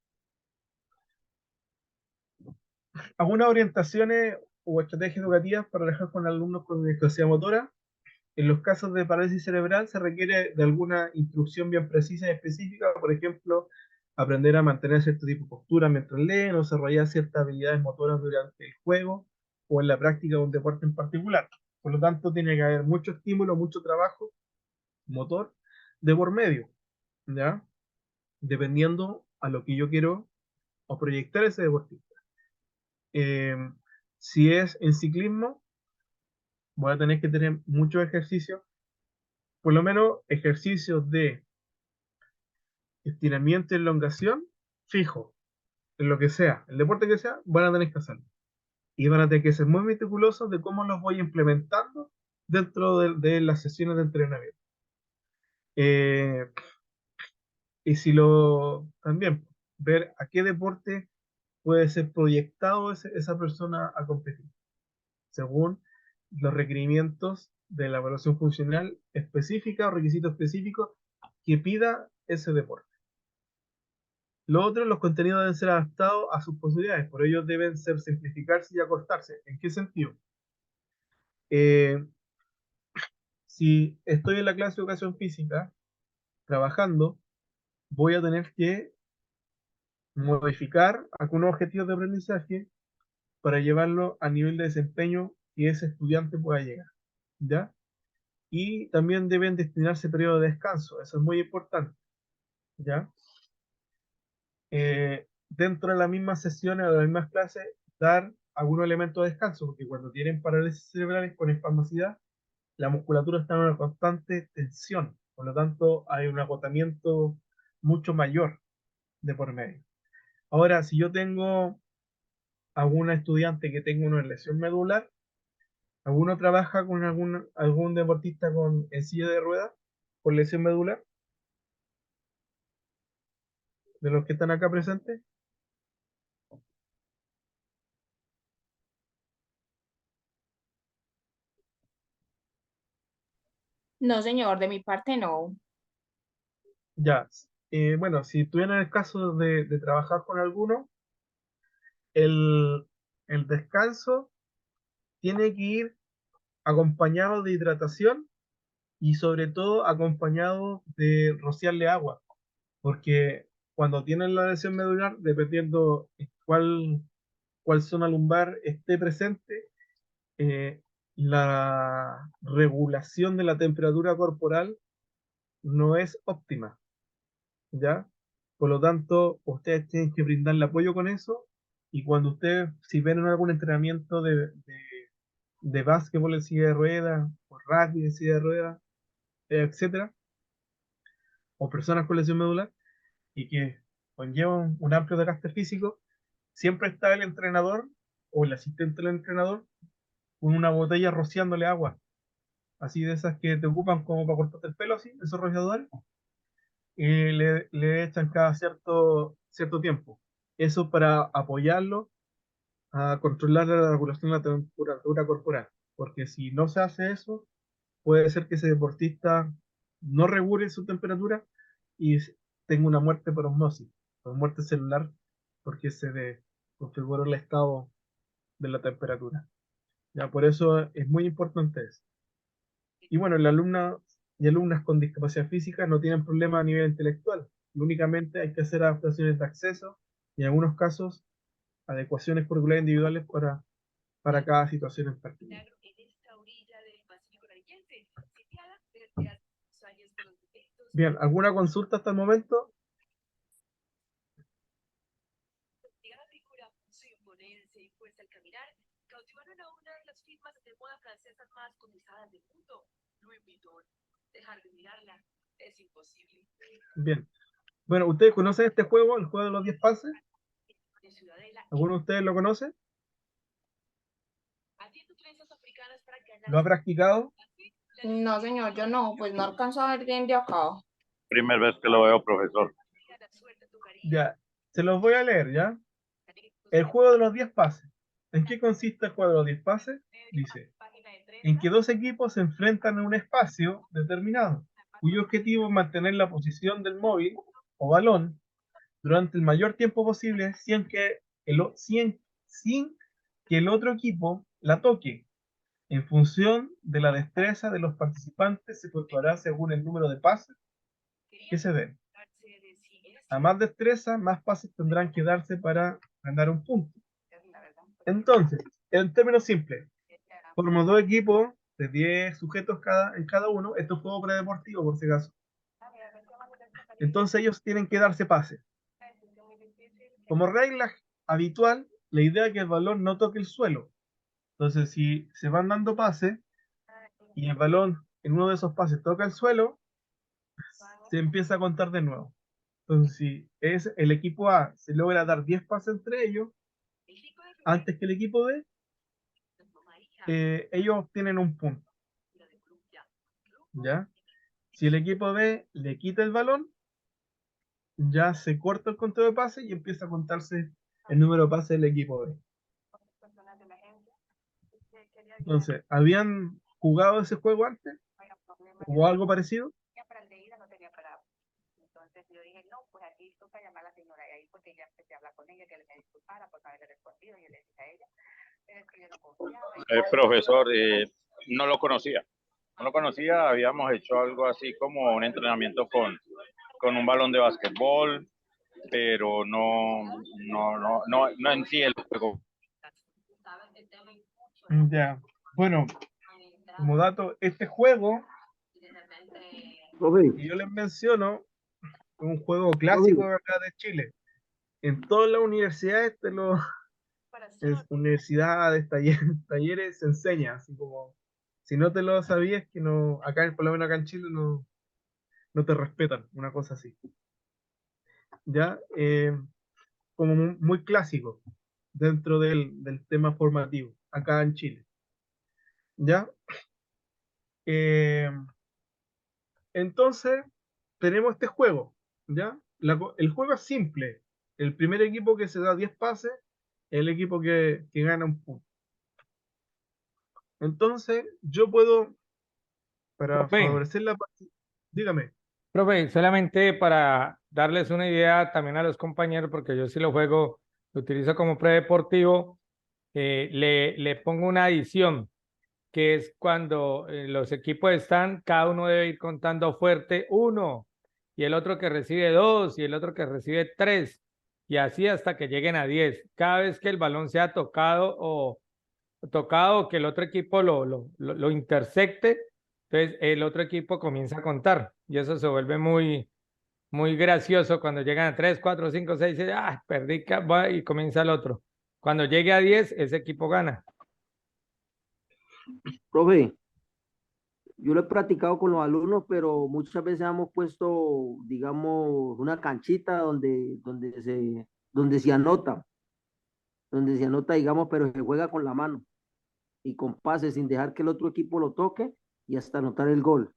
Algunas orientaciones o estrategias educativas para trabajar con alumnos con discapacidad motora. En los casos de parálisis cerebral se requiere de alguna instrucción bien precisa y específica, por ejemplo, aprender a mantener cierto tipo de postura mientras leen o desarrollar ciertas habilidades motoras durante el juego o en la práctica de un deporte en particular. Por lo tanto, tiene que haber mucho estímulo, mucho trabajo motor de por medio, ¿ya? Dependiendo a lo que yo quiero o proyectar ese deportista. Eh, si es en ciclismo, voy a tener que tener muchos ejercicios, por lo menos ejercicios de estiramiento y elongación, fijo, en lo que sea, el deporte que sea, van a tener que hacerlo. Y van a tener que ser muy meticulosos de cómo los voy implementando dentro de las sesiones de entrenamiento. Y si también ver a qué deporte puede ser proyectado esa persona a competir, según los requerimientos de la evaluación funcional específica o requisitos específicos que pida ese deporte. Lo otro, los contenidos deben ser adaptados a sus posibilidades, por ello deben ser simplificarse y acortarse. ¿En qué sentido? Si estoy en la clase de educación física trabajando, voy a tener que modificar algunos objetivos de aprendizaje para llevarlo a nivel de desempeño que ese estudiante pueda llegar, ¿ya? Y también deben destinarse periodos de descanso, eso es muy importante, ¿ya? Dentro de las mismas sesiones o de las mismas clases, dar algunos elementos de descanso, porque cuando tienen parálisis cerebrales con espasmosidad, la musculatura está en una constante tensión, por lo tanto hay un agotamiento mucho mayor de por medio. Ahora, si yo tengo algún estudiante que tenga una lesión medular, ¿alguno trabaja con algún deportista en silla de ruedas con lesión medular? ¿De los que están acá presentes? No, señor, de mi parte no. Ya. Bueno, si tuvieran el caso de trabajar con alguno, el, el descanso tiene que ir acompañado de hidratación y sobre todo acompañado de rociarle agua, porque cuando tienen la lesión medular, dependiendo cuál zona lumbar esté presente, la regulación de la temperatura corporal no es óptima, ¿ya? Por lo tanto, ustedes tienen que brindarle apoyo con eso y cuando ustedes, si ven en algún entrenamiento de básquetbol en silla de ruedas, o rugby en silla de ruedas, etcétera, o personas con lesión medular y que conllevan un amplio desgaste físico, siempre está el entrenador o el asistente del entrenador con una botella rociándole agua, así de esas que te ocupan como para cortarte el pelo, así, esos rociadores, y le echan cada cierto tiempo. Eso para apoyarlo a controlar la regulación de la temperatura corporal, porque si no se hace eso, puede ser que ese deportista no regule su temperatura y tenga una muerte por osmosis, o muerte celular, porque configuró el estado de la temperatura. Ya, por eso es muy importante eso. Y bueno, el alumno y alumnas con discapacidad física no tienen problemas a nivel intelectual. Y únicamente hay que hacer adaptaciones de acceso y en algunos casos adecuaciones curriculares individuales para cada situación en particular. Bien, ¿alguna consulta hasta el momento? Bien. Bueno, ¿ustedes conocen este juego, el juego de los 10 pases? ¿Alguno de ustedes lo conoce? ¿Lo ha practicado? No, señor, yo no, pues no alcanzo a ver bien de acá. Primera vez que lo veo, profesor. Ya, se los voy a leer, ¿ya? El juego de los 10 pases. ¿En qué consiste el juego de los 10 pases? Dice, en que dos equipos se enfrentan en un espacio determinado, cuyo objetivo es mantener la posición del móvil o balón durante el mayor tiempo posible sin que el otro equipo la toque. En función de la destreza de los participantes se puntuará según el número de pases que se den. A más destreza, más pases tendrán que darse para ganar un punto. Entonces, en términos simples, formamos dos equipos de 10 sujetos en cada uno. Esto es un juego predeportivo, por si acaso. Entonces ellos tienen que darse pases. Como regla habitual, la idea es que el balón no toque el suelo. Entonces, si se van dando pases y el balón en uno de esos pases toca el suelo, se empieza a contar de nuevo. Entonces, si es el equipo A se logra dar 10 pases entre ellos, antes que el equipo B, ellos obtienen un punto, ¿ya? Si el equipo B le quita el balón, ya se corta el conteo de pases y empieza a contarse el número de pases del equipo B. Entonces, ¿habían jugado ese juego antes? ¿O algo parecido? Profesor, no lo conocía. No lo conocía, habíamos hecho algo así como un entrenamiento con un balón de básquetbol, pero no en sí el juego. Ya. Bueno, como dato, este juego Profe, que yo les menciono es un juego profe, clásico de acá de Chile. En todas las universidades, universidades, talleres, se enseña, así como, si no te lo sabías, que no, acá, por lo menos acá en Chile, no te respetan, una cosa así. ¿Ya? Como muy clásico dentro del tema formativo, acá en Chile. ¿Ya? Eh, entonces, tenemos este juego, ¿ya? El juego es simple. El primer equipo que se da 10 pases es el equipo que gana un punto. Entonces, yo puedo, para Profe, favorecer la partida, dígame. profe, solamente para darles una idea también a los compañeros, porque yo sí lo juego, lo utilizo como predeportivo, le pongo una adición, que es cuando los equipos están, cada uno debe ir contando fuerte uno, y el otro que recibe dos, y el otro que recibe tres, y así hasta que lleguen a 10. Cada vez que el balón sea tocado, que el otro equipo lo intersecte, entonces el otro equipo comienza a contar, y eso se vuelve muy gracioso cuando llegan a 3, 4, 5, 6, perdí, y comienza el otro. Cuando llegue a 10, ese equipo gana. profe, yo lo he practicado con los alumnos, pero muchas veces hemos puesto, digamos, una canchita donde se anota, digamos, pero se juega con la mano y con pases sin dejar que el otro equipo lo toque y hasta anotar el gol.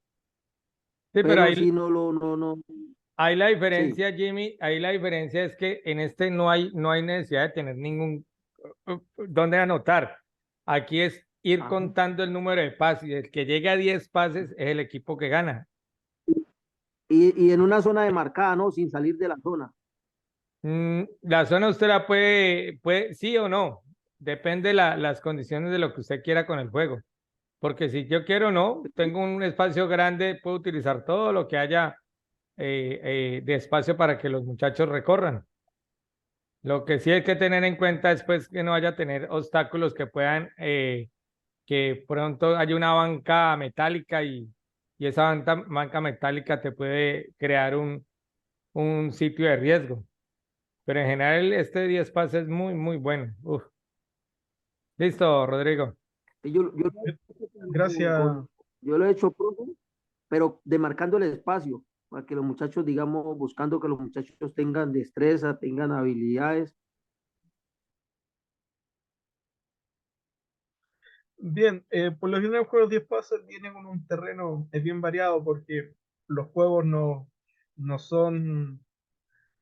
Sí, pero Pero si no no, ahí la sí, diferencia, Jimmy, ahí la diferencia es que en este no hay necesidad de tener ningún donde anotar. Aquí es ir ajá. contando el número de pases, y el que llegue a 10 pases es el equipo que gana. Y en una zona demarcada, ¿no? Sin salir de la zona. La zona usted la puede, sí o no, depende las condiciones de lo que usted quiera con el juego. Porque si yo quiero no, tengo un espacio grande, puedo utilizar todo lo que haya de espacio para que los muchachos recorran. Lo que sí hay que tener en cuenta es pues que no vaya a tener obstáculos que puedan, que pronto haya una banca metálica y esa banca metálica te puede crear un sitio de riesgo. Pero en general este 10 pases es muy bueno. Uf. Listo, Rodrigo. Y yo lo he hecho Gracias. yo lo he hecho, profe, pero demarcando el espacio, para que los muchachos, digamos, buscando que los muchachos tengan destreza, tengan habilidades. Bien, por lo general, el juego de 10 pases viene con un terreno es bien variado porque los juegos no son,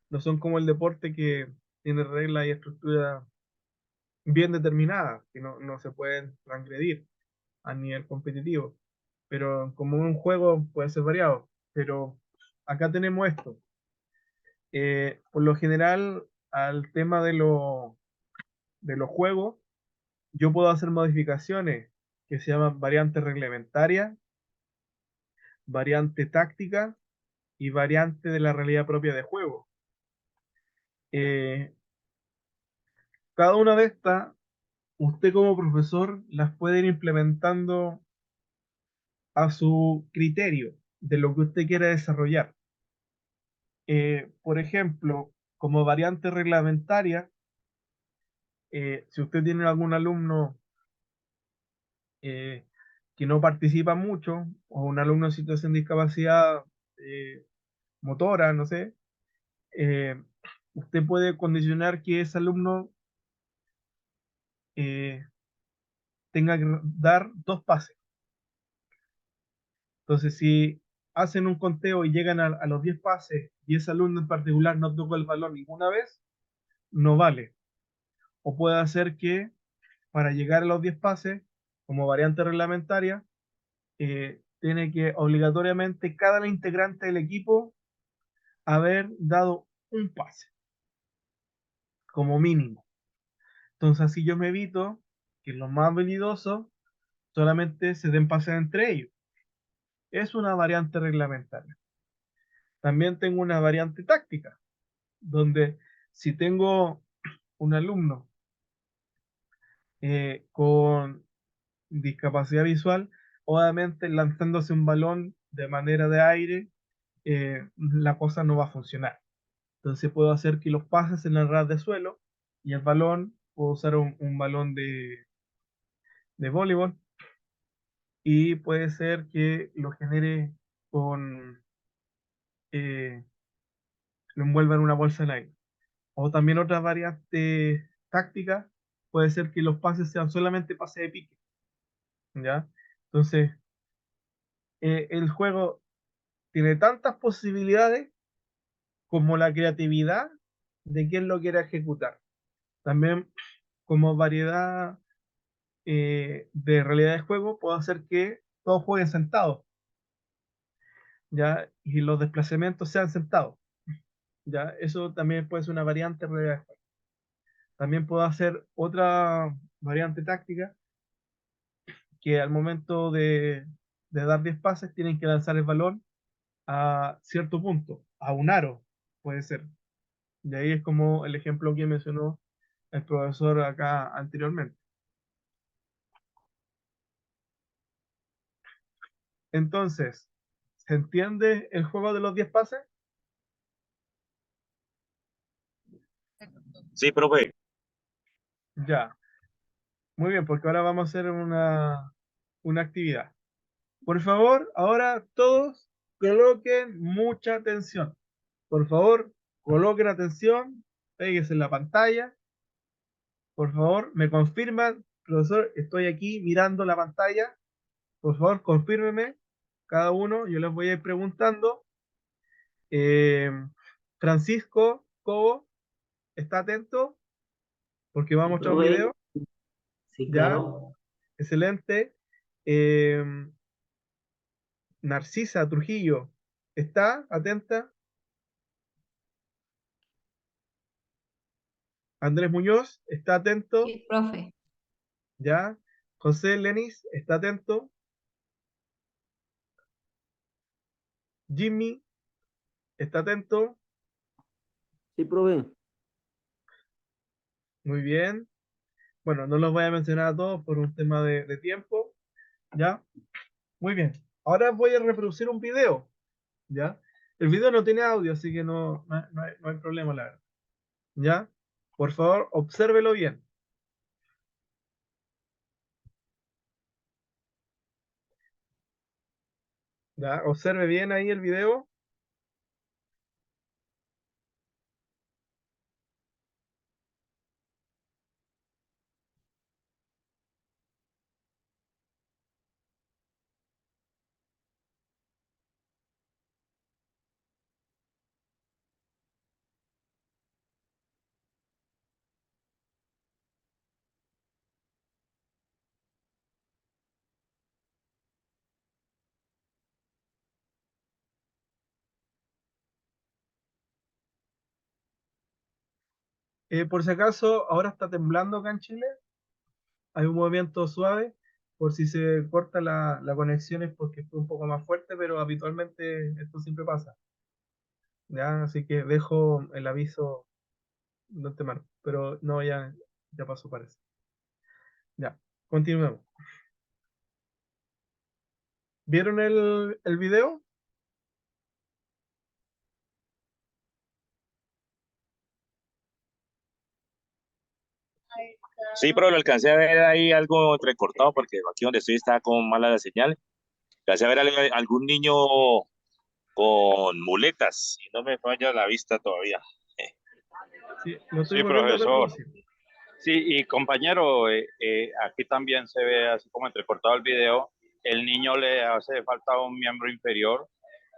no son como el deporte que tiene reglas y estructuras bien determinadas, que no se pueden transgredir a nivel competitivo. Pero como un juego puede ser variado. Pero acá tenemos esto. Por lo general, al tema de los juegos, yo puedo hacer modificaciones que se llaman variantes reglamentarias, variante táctica y variante de la realidad propia de juego. Eh, cada una de estas, usted como profesor las puede ir implementando a su criterio de lo que usted quiera desarrollar. Por ejemplo, como variante reglamentaria, si usted tiene algún alumno eh, que no participa mucho, o un alumno en situación de discapacidad motora, no sé, eh, usted puede condicionar que ese alumno eh, tenga que dar 2 pases. Entonces, si hacen un conteo y llegan a los 10 pases y ese alumno en particular no tocó el balón ninguna vez, no vale. O puede hacer que para llegar a los 10 pases, como variante reglamentaria, tiene que obligatoriamente cada integrante del equipo haber dado un pase, como mínimo. Entonces así yo me evito que los más habilidosos solamente se den pases entre ellos. Es una variante reglamentaria. También tengo una variante táctica, donde si tengo un alumno con discapacidad visual, obviamente lanzándose un balón de manera de aire, la cosa no va a funcionar. Entonces puedo hacer que los pases en el ras de suelo y el balón, puedo usar un balón de voleibol y puede ser que lo genere con, eh, lo envuelva en una bolsa de aire. O también otra variante táctica puede ser que los pases sean solamente pases de pique, ¿ya? Entonces, el juego tiene tantas posibilidades como la creatividad de quien lo quiera ejecutar. También como variedad de realidad de juego, puedo hacer que todos jueguen sentados, ¿ya? Y los desplazamientos sean sentados, ¿ya? Eso también puede ser una variante de realidad de juego. También puedo hacer otra variante táctica, que al momento de dar 10 pases tienen que lanzar el balón a cierto punto, a un aro, puede ser. De ahí es como el ejemplo que mencionó el profesor acá anteriormente. Entonces, ¿se entiende el juego de los 10 pases? Sí, profe. Ya, muy bien, porque ahora vamos a hacer una actividad. Por favor, ahora todos coloquen mucha atención. Por favor, coloquen atención, péguense en la pantalla. Por favor, me confirman, profesor, estoy aquí mirando la pantalla. Por favor, confírmeme cada uno, yo les voy a ir preguntando. Eh, Francisco Cobo, ¿está atento? Porque va a mostrar un Profe, video. sí, Ya, claro. excelente. Narcisa Trujillo, ¿está atenta? Andrés Muñoz, ¿está atento? Sí, profe. ¿Ya? José Lenis, ¿está atento? Jimmy, ¿está atento? Sí, profe. Muy bien. Bueno, no los voy a mencionar a todos por un tema de tiempo. ¿Ya? Muy bien. Ahora voy a reproducir un video. ¿Ya? El video no tiene audio, así que no hay problema, la verdad. ¿Ya? Por favor, obsérvelo bien. ¿Ya? Observe bien ahí el video. Por si acaso, ahora está temblando acá en Chile. Hay un movimiento suave. Por si se corta la conexión es porque fue un poco más fuerte, pero habitualmente esto siempre pasa. ¿Ya? Así que dejo el aviso de antemano. Pero no, ya pasó, parece. Ya, continuemos. ¿Vieron el video? Sí, pero lo alcancé a ver ahí algo entrecortado porque aquí donde estoy está con mala la señal. Alcancé a ver algún niño con muletas, y no me falla la vista todavía. Sí, lo estoy Sí, volviendo a profesor. reproducir. Sí, y compañero, aquí también se ve así como entrecortado el video. El niño le hace falta un miembro inferior,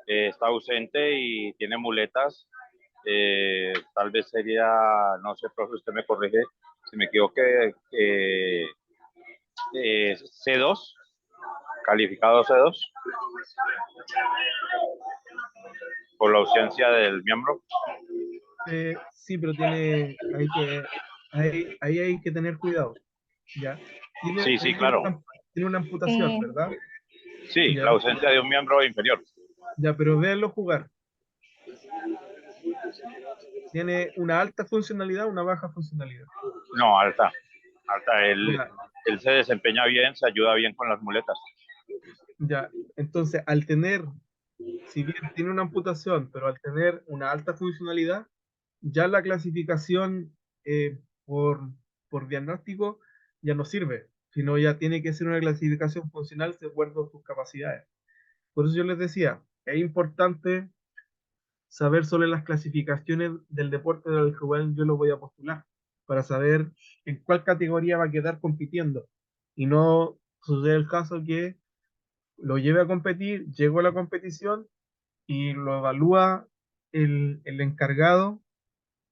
está ausente y tiene muletas. Tal vez sería, no sé, profe, usted me corrige si me equivoqué, C2, calificado C2, por la ausencia del miembro. Sí, pero ahí hay que tener cuidado, ¿ya? Sí, sí, claro. Tiene una amputación, ¿verdad? Sí, la Ya, ausencia de un miembro inferior. ya, pero véanlo jugar. Tiene una alta funcionalidad, una baja funcionalidad. No, alta. Alta. Ya, Él se desempeña bien, se ayuda bien con las muletas. ya. Entonces, si bien tiene una amputación, pero al tener una alta funcionalidad, ya la clasificación por diagnóstico ya no sirve, sino ya tiene que ser una clasificación funcional de acuerdo a sus capacidades. Por eso yo les decía, es importante saber sobre las clasificaciones del deporte del cual yo lo voy a postular, para saber en cuál categoría va a quedar compitiendo. Y no sucede el caso que lo lleve a competir, llego a la competición y lo evalúa el encargado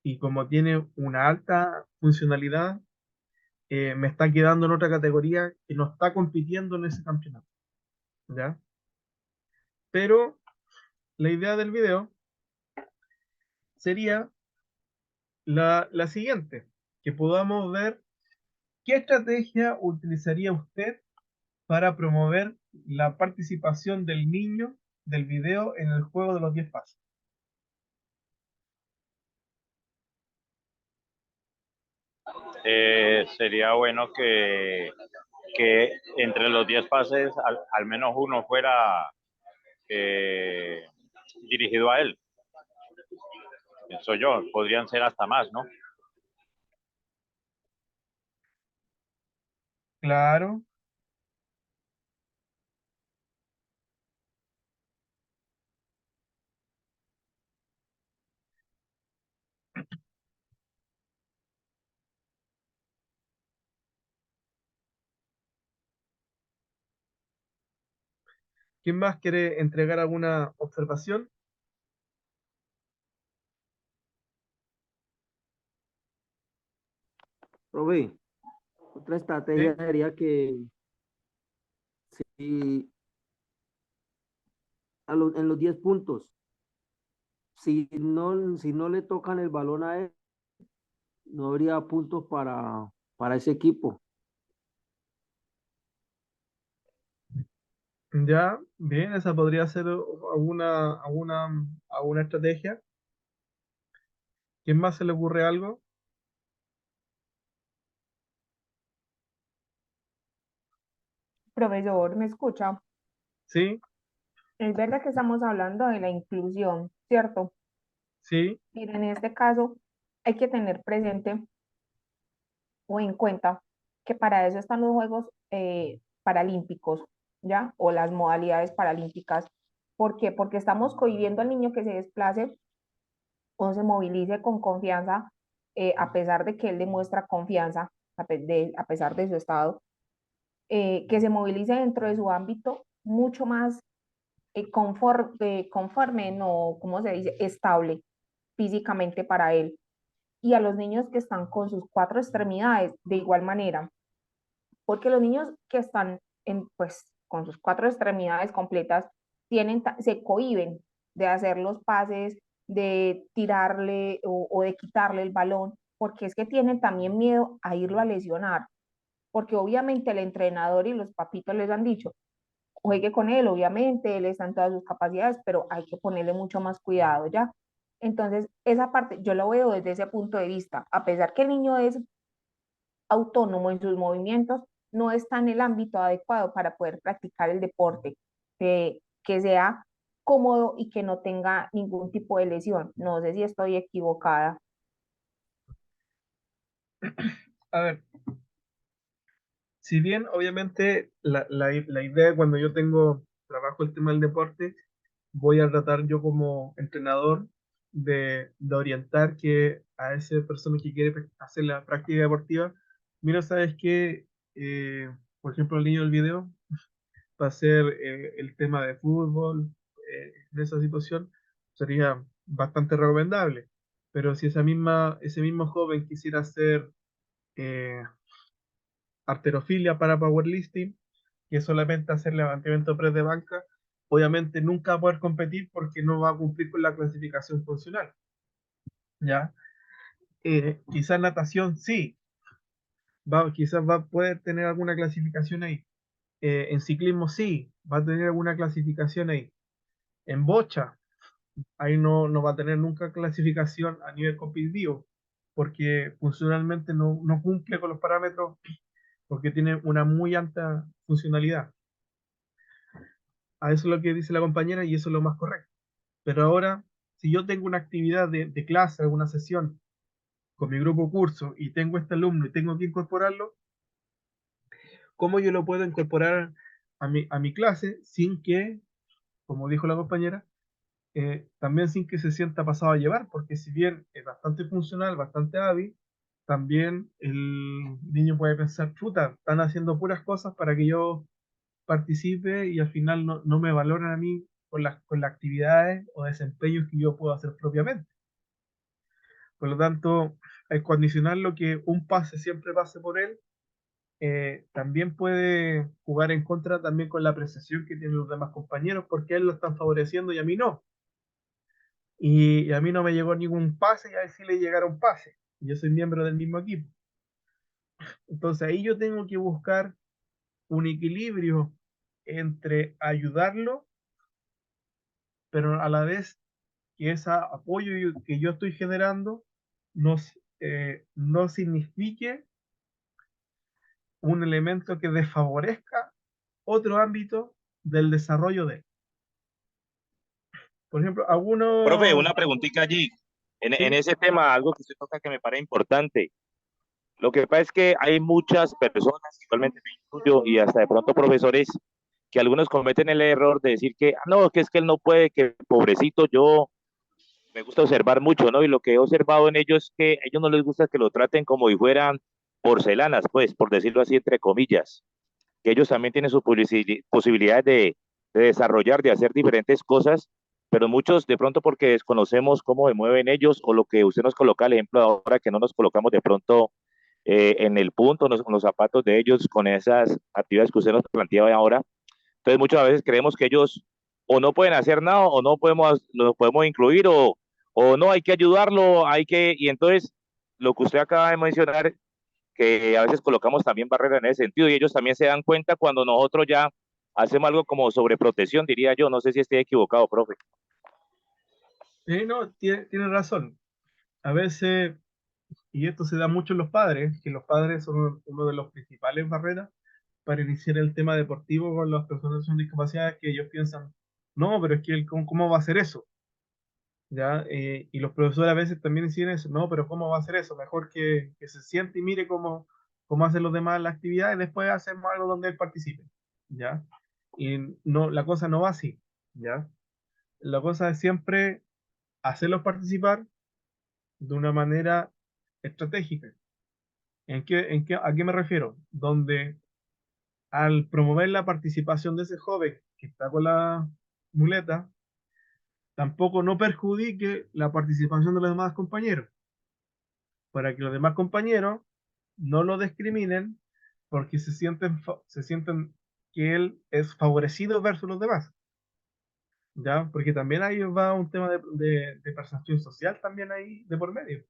y como tiene una alta funcionalidad, me está quedando en otra categoría que no está compitiendo en ese campeonato. ¿Ya? Pero la idea del video sería la siguiente, que podamos ver qué estrategia utilizaría usted para promover la participación del niño del video en el juego de los 10 pasos. Sería bueno que entre los 10 pases al menos uno fuera dirigido a él. Pienso yo, podrían ser hasta más, ¿no? Claro. ¿Quién más quiere entregar alguna observación? Profe, otra estrategia ¿Sí? sería que si en los 10 puntos, si no le tocan el balón a él, no habría puntos para ese equipo. Ya, bien, esa podría ser alguna estrategia. ¿Quién más se le ocurre algo? Profesor, ¿me escucha? Sí, Es verdad que estamos hablando de la inclusión, ¿cierto? sí, Mira, en este caso hay que tener presente o en cuenta que para eso están los Juegos Paralímpicos, ¿ya? O las modalidades paralímpicas. ¿Por qué? Porque estamos cohibiendo al niño que se desplace o se movilice con confianza, a pesar de que él demuestra confianza, a pesar de su estado, que se movilice dentro de su ámbito mucho más conforme, no, ¿cómo se dice? Estable físicamente para él. Y a los niños que están con sus cuatro extremidades, de igual manera, porque los niños que están pues, con sus cuatro extremidades completas se cohiben de hacer los pases, de tirarle o de quitarle el balón, porque es que tienen también miedo a irlo a lesionar, porque obviamente el entrenador y los papitos les han dicho, juegue con él, obviamente, él está en todas sus capacidades, pero hay que ponerle mucho más cuidado, ¿ya? Entonces, esa parte yo lo veo desde ese punto de vista, a pesar que el niño es autónomo en sus movimientos, no está en el ámbito adecuado para poder practicar el deporte, que sea cómodo y que no tenga ningún tipo de lesión. No sé si estoy equivocada. a ver, si bien obviamente la idea cuando yo trabajo el tema del deporte voy a tratar yo como entrenador de orientar que a esa persona que quiere hacer la práctica deportiva, mira, sabes que, por ejemplo, el niño del video va a ser el tema de fútbol, en esa situación sería bastante recomendable. Pero si ese mismo joven quisiera hacer eh, arterofilia para powerlifting, que es solamente hacer levantamiento press de banca, obviamente nunca va a poder competir porque no va a cumplir con la clasificación funcional, ¿ya? Quizás natación sí, quizás va a poder tener alguna clasificación ahí. En ciclismo sí, va a tener alguna clasificación ahí. En bocha, ahí no va a tener nunca clasificación a nivel competitivo, porque funcionalmente no cumple con los parámetros, porque tiene una muy alta funcionalidad. A eso es lo que dice la compañera y eso es lo más correcto. Pero ahora, si yo tengo una actividad de clase, alguna sesión con mi grupo curso y tengo este alumno y tengo que incorporarlo, ¿cómo yo lo puedo incorporar a mi clase sin que, como dijo la compañera, también sin que se sienta pasado a llevar? Porque si bien es bastante funcional, bastante hábil, también el niño puede pensar, chuta, están haciendo puras cosas para que yo participe y al final no me valoran a mí con las actividades o desempeños que yo puedo hacer propiamente. Por lo tanto, al condicionarlo que un pase siempre pase por él, también puede jugar en contra también con la apreciación que tienen los demás compañeros, porque a él lo están favoreciendo y a mí no. Y a mí no me llegó ningún pase y a él sí le llegaron pases. Yo soy miembro del mismo equipo. Entonces ahí yo tengo que buscar un equilibrio entre ayudarlo, pero a la vez que ese apoyo que yo estoy generando no, no signifique un elemento que desfavorezca otro ámbito del desarrollo de él. Por ejemplo, Profe, algunos... una preguntita allí. En ¿Sí? ese tema, algo que usted toca que me parece importante. Lo que pasa es que hay muchas personas, igualmente me incluyo, y hasta de pronto profesores, que algunos cometen el error de decir que, "Ah, no, que es que él no puede, que pobrecito, yo me gusta observar mucho, ¿no? Y lo que he observado en ellos es que a ellos no les gusta que lo traten como si fueran porcelanas, pues, por decirlo así, entre comillas, que ellos también tienen sus posibilidades de desarrollar, de hacer diferentes cosas, pero muchos de pronto porque desconocemos cómo se mueven ellos o lo que usted nos coloca, el ejemplo ahora que no nos colocamos de pronto en el punto, con los zapatos de ellos, con esas actividades que usted nos planteaba ahora. Entonces muchas veces creemos que ellos o no pueden hacer nada o no podemos, lo podemos incluir o no, hay que ayudarlo, hay que, y entonces lo que usted acaba de mencionar, que a veces colocamos también barreras en ese sentido y ellos también se dan cuenta cuando nosotros ya hacemos algo como sobreprotección, diría yo, no sé si estoy equivocado, profe. No, tiene razón. A veces, y esto se da mucho en los padres, que los padres son uno de los principales barreras para iniciar el tema deportivo con las personas con discapacidad, que ellos piensan, no, pero es que ¿cómo va a hacer eso? ¿Ya? Y los profesores a veces también dicen eso, no, pero ¿cómo va a hacer eso? Mejor que se siente y mire cómo hacen los demás la actividad y después hacemos algo donde él participe, ¿ya? Y no, la cosa no va así, ¿ya? La cosa es siempre hacerlos participar de una manera estratégica. ¿A qué me refiero? Donde al promover la participación de ese joven que está con la muleta, tampoco no perjudique la participación de los demás compañeros, para que los demás compañeros no lo discriminen porque se sienten que él es favorecido versus los demás, ¿ya? Porque también ahí va un tema de percepción social también ahí de por medio.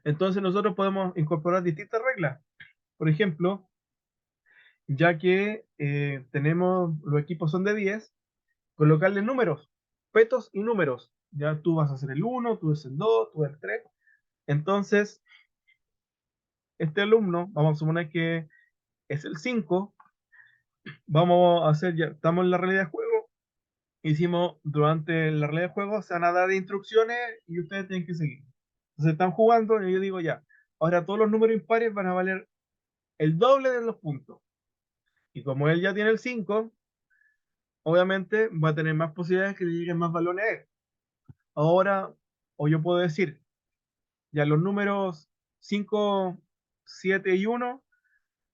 Entonces nosotros podemos incorporar distintas reglas. Por ejemplo, ya que tenemos, los equipos son de 10, colocarle números, petos y números. Ya tú vas a hacer el 1, tú eres el 2, tú eres el 3. Entonces, este alumno, vamos a suponer que es el 5, vamos a hacer, ya estamos en la realidad de juego, hicimos durante la realidad de juego, se van a dar instrucciones y ustedes tienen que seguir. Entonces están jugando y yo digo ya, ahora todos los números impares van a valer el doble de los puntos. Y como él ya tiene el 5, obviamente va a tener más posibilidades que le lleguen más balones a él. Ahora, o yo puedo decir, ya los números 5, 7 y 1,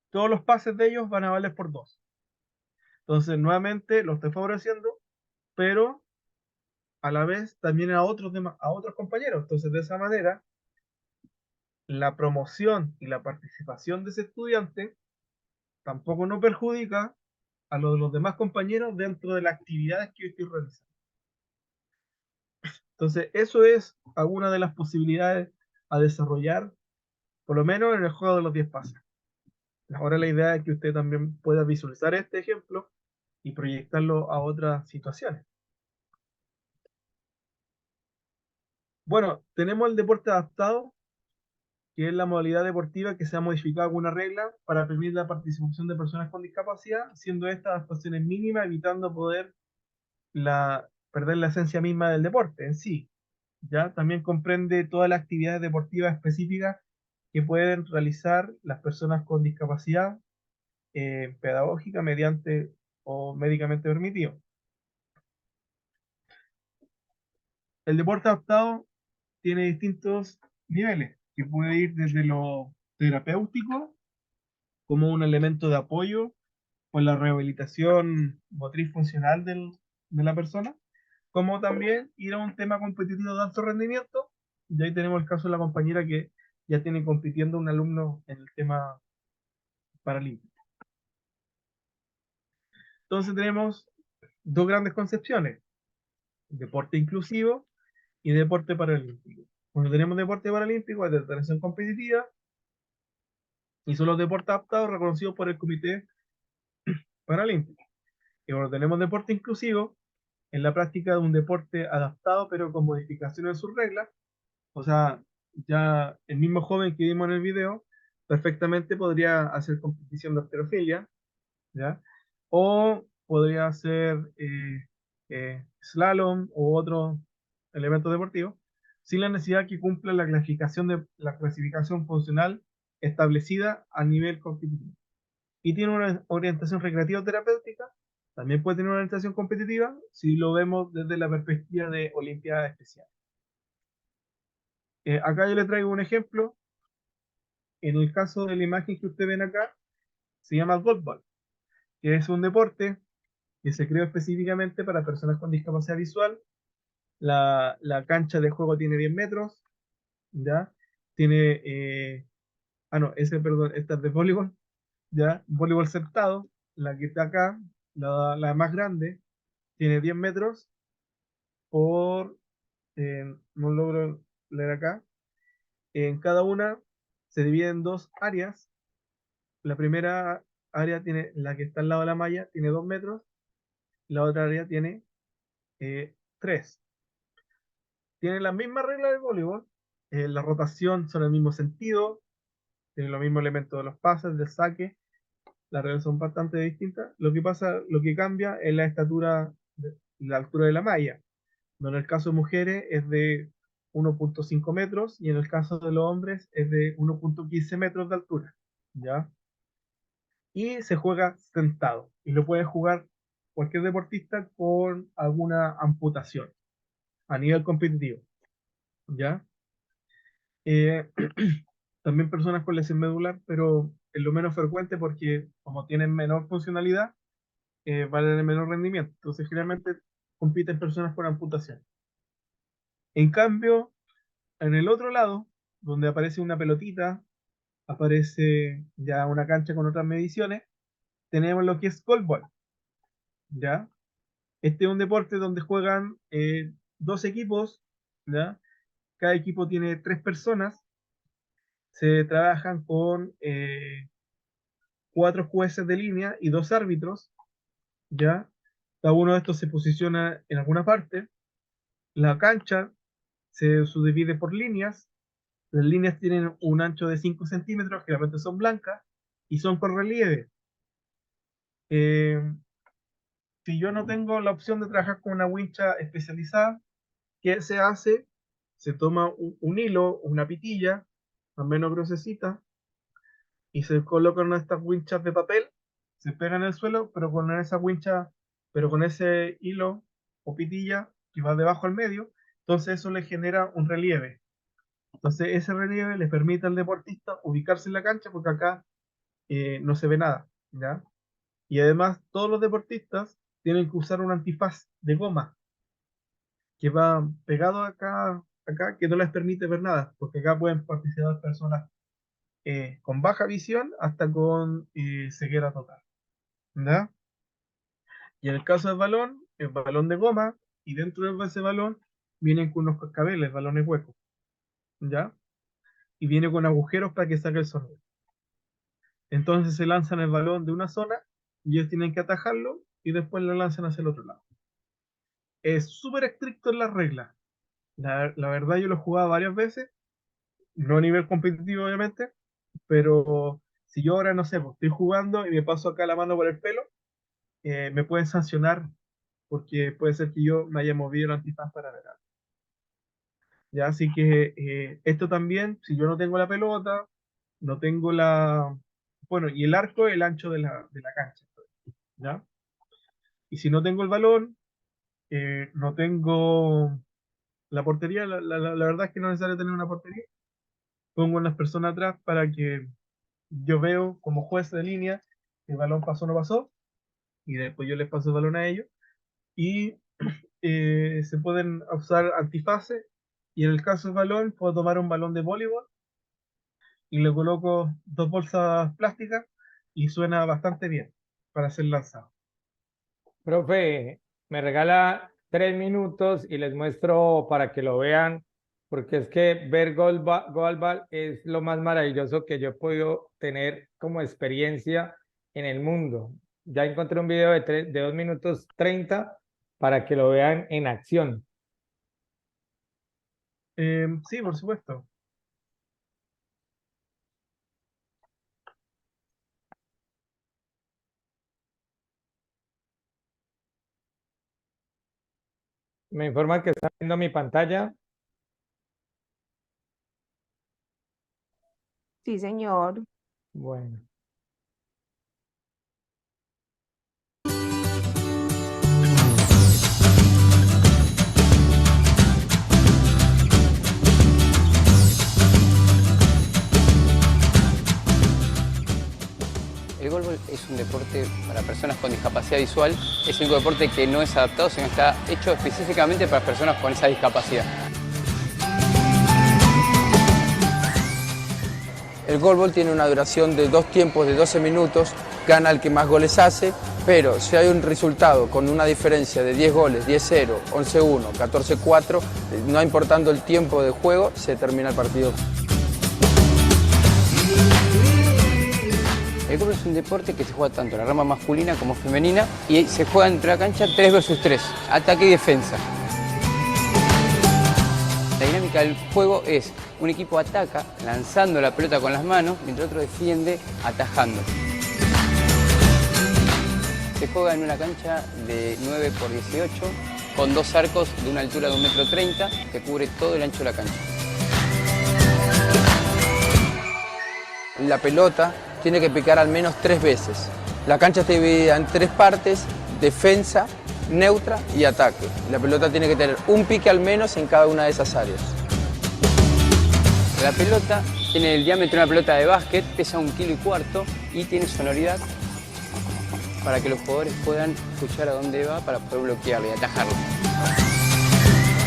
todos los pases de ellos van a valer por 2. Entonces, nuevamente lo estoy favoreciendo, pero a la vez también a otros compañeros. Entonces, de esa manera, la promoción y la participación de ese estudiante tampoco no perjudica a los demás compañeros dentro de las actividades que yo estoy realizando. Entonces, eso es alguna de las posibilidades a desarrollar, por lo menos en el juego de los 10 pases. Ahora la idea es que usted también pueda visualizar este ejemplo y proyectarlo a otras situaciones. Bueno, tenemos el deporte adaptado, que es la modalidad deportiva que se ha modificado alguna regla para permitir la participación de personas con discapacidad, siendo esta adaptaciones mínimas, evitando poder perder la esencia misma del deporte en sí. ¿Ya? También comprende todas las actividades deportivas específicas que pueden realizar las personas con discapacidad pedagógica mediante o médicamente permitido. El deporte adaptado tiene distintos niveles, que puede ir desde lo terapéutico como un elemento de apoyo por la rehabilitación motriz funcional de la persona, como también ir a un tema competitivo de alto rendimiento. Y ahí tenemos el caso de la compañera que ya tiene compitiendo un alumno en el tema paralímpico. Entonces tenemos dos grandes concepciones, deporte inclusivo y deporte paralímpico. Cuando tenemos deporte paralímpico es de tradición competitiva y son los deportes adaptados reconocidos por el Comité Paralímpico. Y cuando tenemos deporte inclusivo, en la práctica de un deporte adaptado pero con modificaciones en sus reglas. O sea, ya el mismo joven que vimos en el video perfectamente podría hacer competición de halterofilia, ¿ya? O podría hacer slalom u otro elemento deportivo sin la necesidad que cumpla la clasificación funcional establecida a nivel competitivo. Y tiene una orientación recreativa terapéutica, también puede tener una orientación competitiva si lo vemos desde la perspectiva de Olimpiadas Especiales. Acá yo le traigo un ejemplo. En el caso de la imagen que ustedes ven acá, se llama golfball, que es un deporte que se creó específicamente para personas con discapacidad visual. La cancha de juego tiene 10 metros, ¿ya? Tiene, no, perdón, esta es de voleibol, ¿ya? Voleibol sentado, la que está acá, la más grande, tiene 10 metros por, no logro leer acá, en cada una se divide en dos áreas. La primera área tiene, la que está al lado de la malla, tiene 2 metros, la otra área tiene 3. Tiene las mismas reglas del voleibol, la rotación son el mismo sentido, tiene los mismos elementos de los pases, del saque, las reglas son bastante distintas. Lo que cambia es la estatura, la altura de la malla. En el caso de mujeres es de 1.5 metros y en el caso de los hombres es de 1.15 metros de altura, ¿ya? Y se juega sentado y lo puede jugar cualquier deportista con alguna amputación a nivel competitivo, ¿ya? Eh, también personas con lesión medular, pero es lo menos frecuente porque como tienen menor funcionalidad, van a tener menor rendimiento. Entonces generalmente compiten personas con amputación. En cambio, en el otro lado, donde aparece una pelotita, aparece ya una cancha con otras mediciones, tenemos lo que es goalball, ¿ya? Este es un deporte donde juegan dos equipos, ¿ya? Cada equipo tiene 3 personas, se trabajan con 4 jueces de línea y 2 árbitros, ¿ya? Cada uno de estos se posiciona en alguna parte. La cancha se subdivide por líneas. Las líneas tienen un ancho de 5 centímetros, generalmente son blancas, y son con relieve. Si yo no tengo la opción de trabajar con una wincha especializada, ¿qué se hace? Se toma un hilo, una pitilla, más o menos gruesecita, y se colocan estas winchas de papel, se pegan en el suelo, pero con esa wincha pero con ese hilo o pitilla que va debajo al medio, entonces eso le genera un relieve. Entonces ese relieve le permite al deportista ubicarse en la cancha porque acá no se ve nada, ¿ya? Y además todos los deportistas tienen que usar un antifaz de goma que va pegado acá, que no les permite ver nada, porque acá pueden participar personas con baja visión hasta con ceguera total, ¿ya? Y en el caso del balón, es balón de goma, y dentro de ese balón vienen con unos cascabeles, balones huecos, ¿ya? Y viene con agujeros para que saque el sonido. Entonces se lanzan el balón de una zona, y ellos tienen que atajarlo, y después lo lanzan hacia el otro lado. Es súper estricto en las reglas. La verdad yo lo he jugado varias veces, no a nivel competitivo obviamente, pero si yo ahora, no sé, pues, estoy jugando y me paso acá la mano por el pelo, me pueden sancionar porque puede ser que yo me haya movido el antifaz para ver algo. Ya, así que esto también, si yo no tengo la pelota, no tengo la... Bueno, y el arco es el ancho de la cancha, ¿ya? Y si no tengo el balón, no tengo la portería, la verdad es que no es necesario tener una portería. Pongo unas personas atrás para que yo veo como juez de línea si el balón pasó o no pasó, y después yo les paso el balón a ellos. Y se pueden usar antifaces, y en el caso del balón, puedo tomar un balón de voleibol y le coloco dos bolsas plásticas y suena bastante bien para ser lanzado. Profe, me regala 3 minutos y les muestro para que lo vean, porque es que ver goalball es lo más maravilloso que yo he podido tener como experiencia en el mundo. Ya encontré un video de 2 minutos 30 para que lo vean en acción. Sí, por supuesto. Me informan que están viendo mi pantalla. Sí, señor. Bueno. El golbol es un deporte para personas con discapacidad visual. Es el único deporte que no es adaptado, sino que está hecho específicamente para personas con esa discapacidad. El golbol tiene una duración de 2 tiempos de 12 minutos, gana el que más goles hace, pero si hay un resultado con una diferencia de 10 goles, 10-0, 11-1, 14-4, no importando el tiempo de juego, se termina el partido. El golbol es un deporte que se juega tanto en la rama masculina como femenina y se juega entre la cancha 3 versus 3, ataque y defensa. La dinámica del juego es: un equipo ataca lanzando la pelota con las manos, mientras otro defiende atajando. Se juega en una cancha de 9 por 18 con 2 arcos de una altura de 1,30 m que cubre todo el ancho de la cancha. La pelota tiene que picar al menos 3 veces. La cancha está dividida en 3 partes: defensa, neutra y ataque. La pelota tiene que tener un pique al menos en cada una de esas áreas. La pelota tiene el diámetro de una pelota de básquet, pesa 1,25 kg y tiene sonoridad para que los jugadores puedan escuchar a dónde va para poder bloquearlo y atajarlo.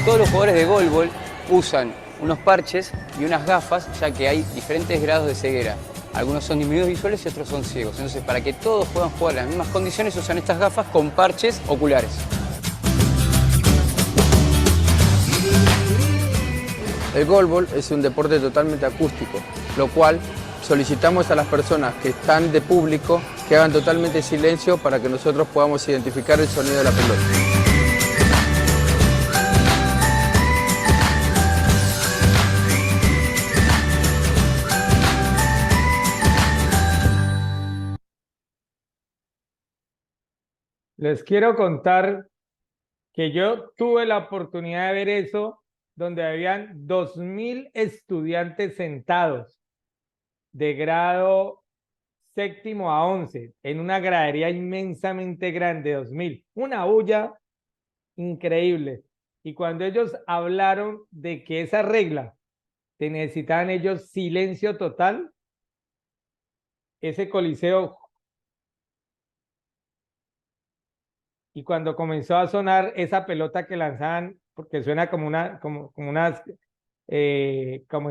Todos los jugadores de golbol usan unos parches y unas gafas, ya que hay diferentes grados de ceguera. Algunos son disminuidos visuales y otros son ciegos. Entonces, para que todos puedan jugar en las mismas condiciones, usan estas gafas con parches oculares. El golbol es un deporte totalmente acústico, lo cual solicitamos a las personas que están de público que hagan totalmente silencio para que nosotros podamos identificar el sonido de la pelota. Les quiero contar que yo tuve la oportunidad de ver eso, donde habían 2.000 estudiantes sentados de grado séptimo a 11, en una gradería inmensamente grande, 2000, una bulla increíble. Y cuando ellos hablaron de que esa regla, que necesitaban ellos silencio total, ese coliseo, y cuando comenzó a sonar esa pelota que lanzaban, porque suena como unas, como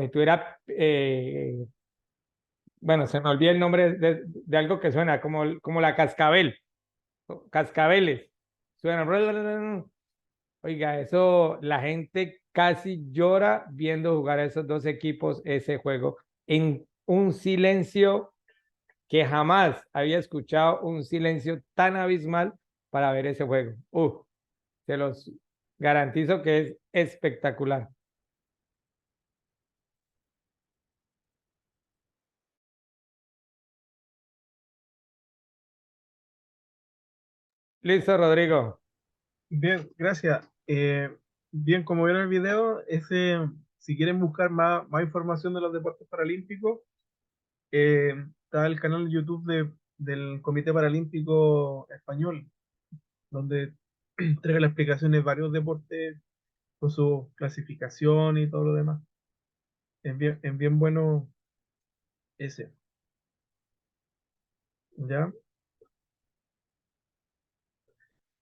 si tuviera, bueno, se me olvida el nombre de algo que suena, como la cascabel, cascabeles, suena, oiga, eso, la gente casi llora viendo jugar a esos dos equipos ese juego en un silencio que jamás había escuchado, un silencio tan abismal para ver ese juego. Se los garantizo que es espectacular. Listo, Rodrigo. Bien, gracias. Bien, como vieron el video, si quieren buscar más información de los deportes paralímpicos, está el canal de YouTube del Comité Paralímpico Español, donde entrega las explicaciones de varios deportes con su clasificación y todo lo demás. Es bien bueno ese. ¿Ya?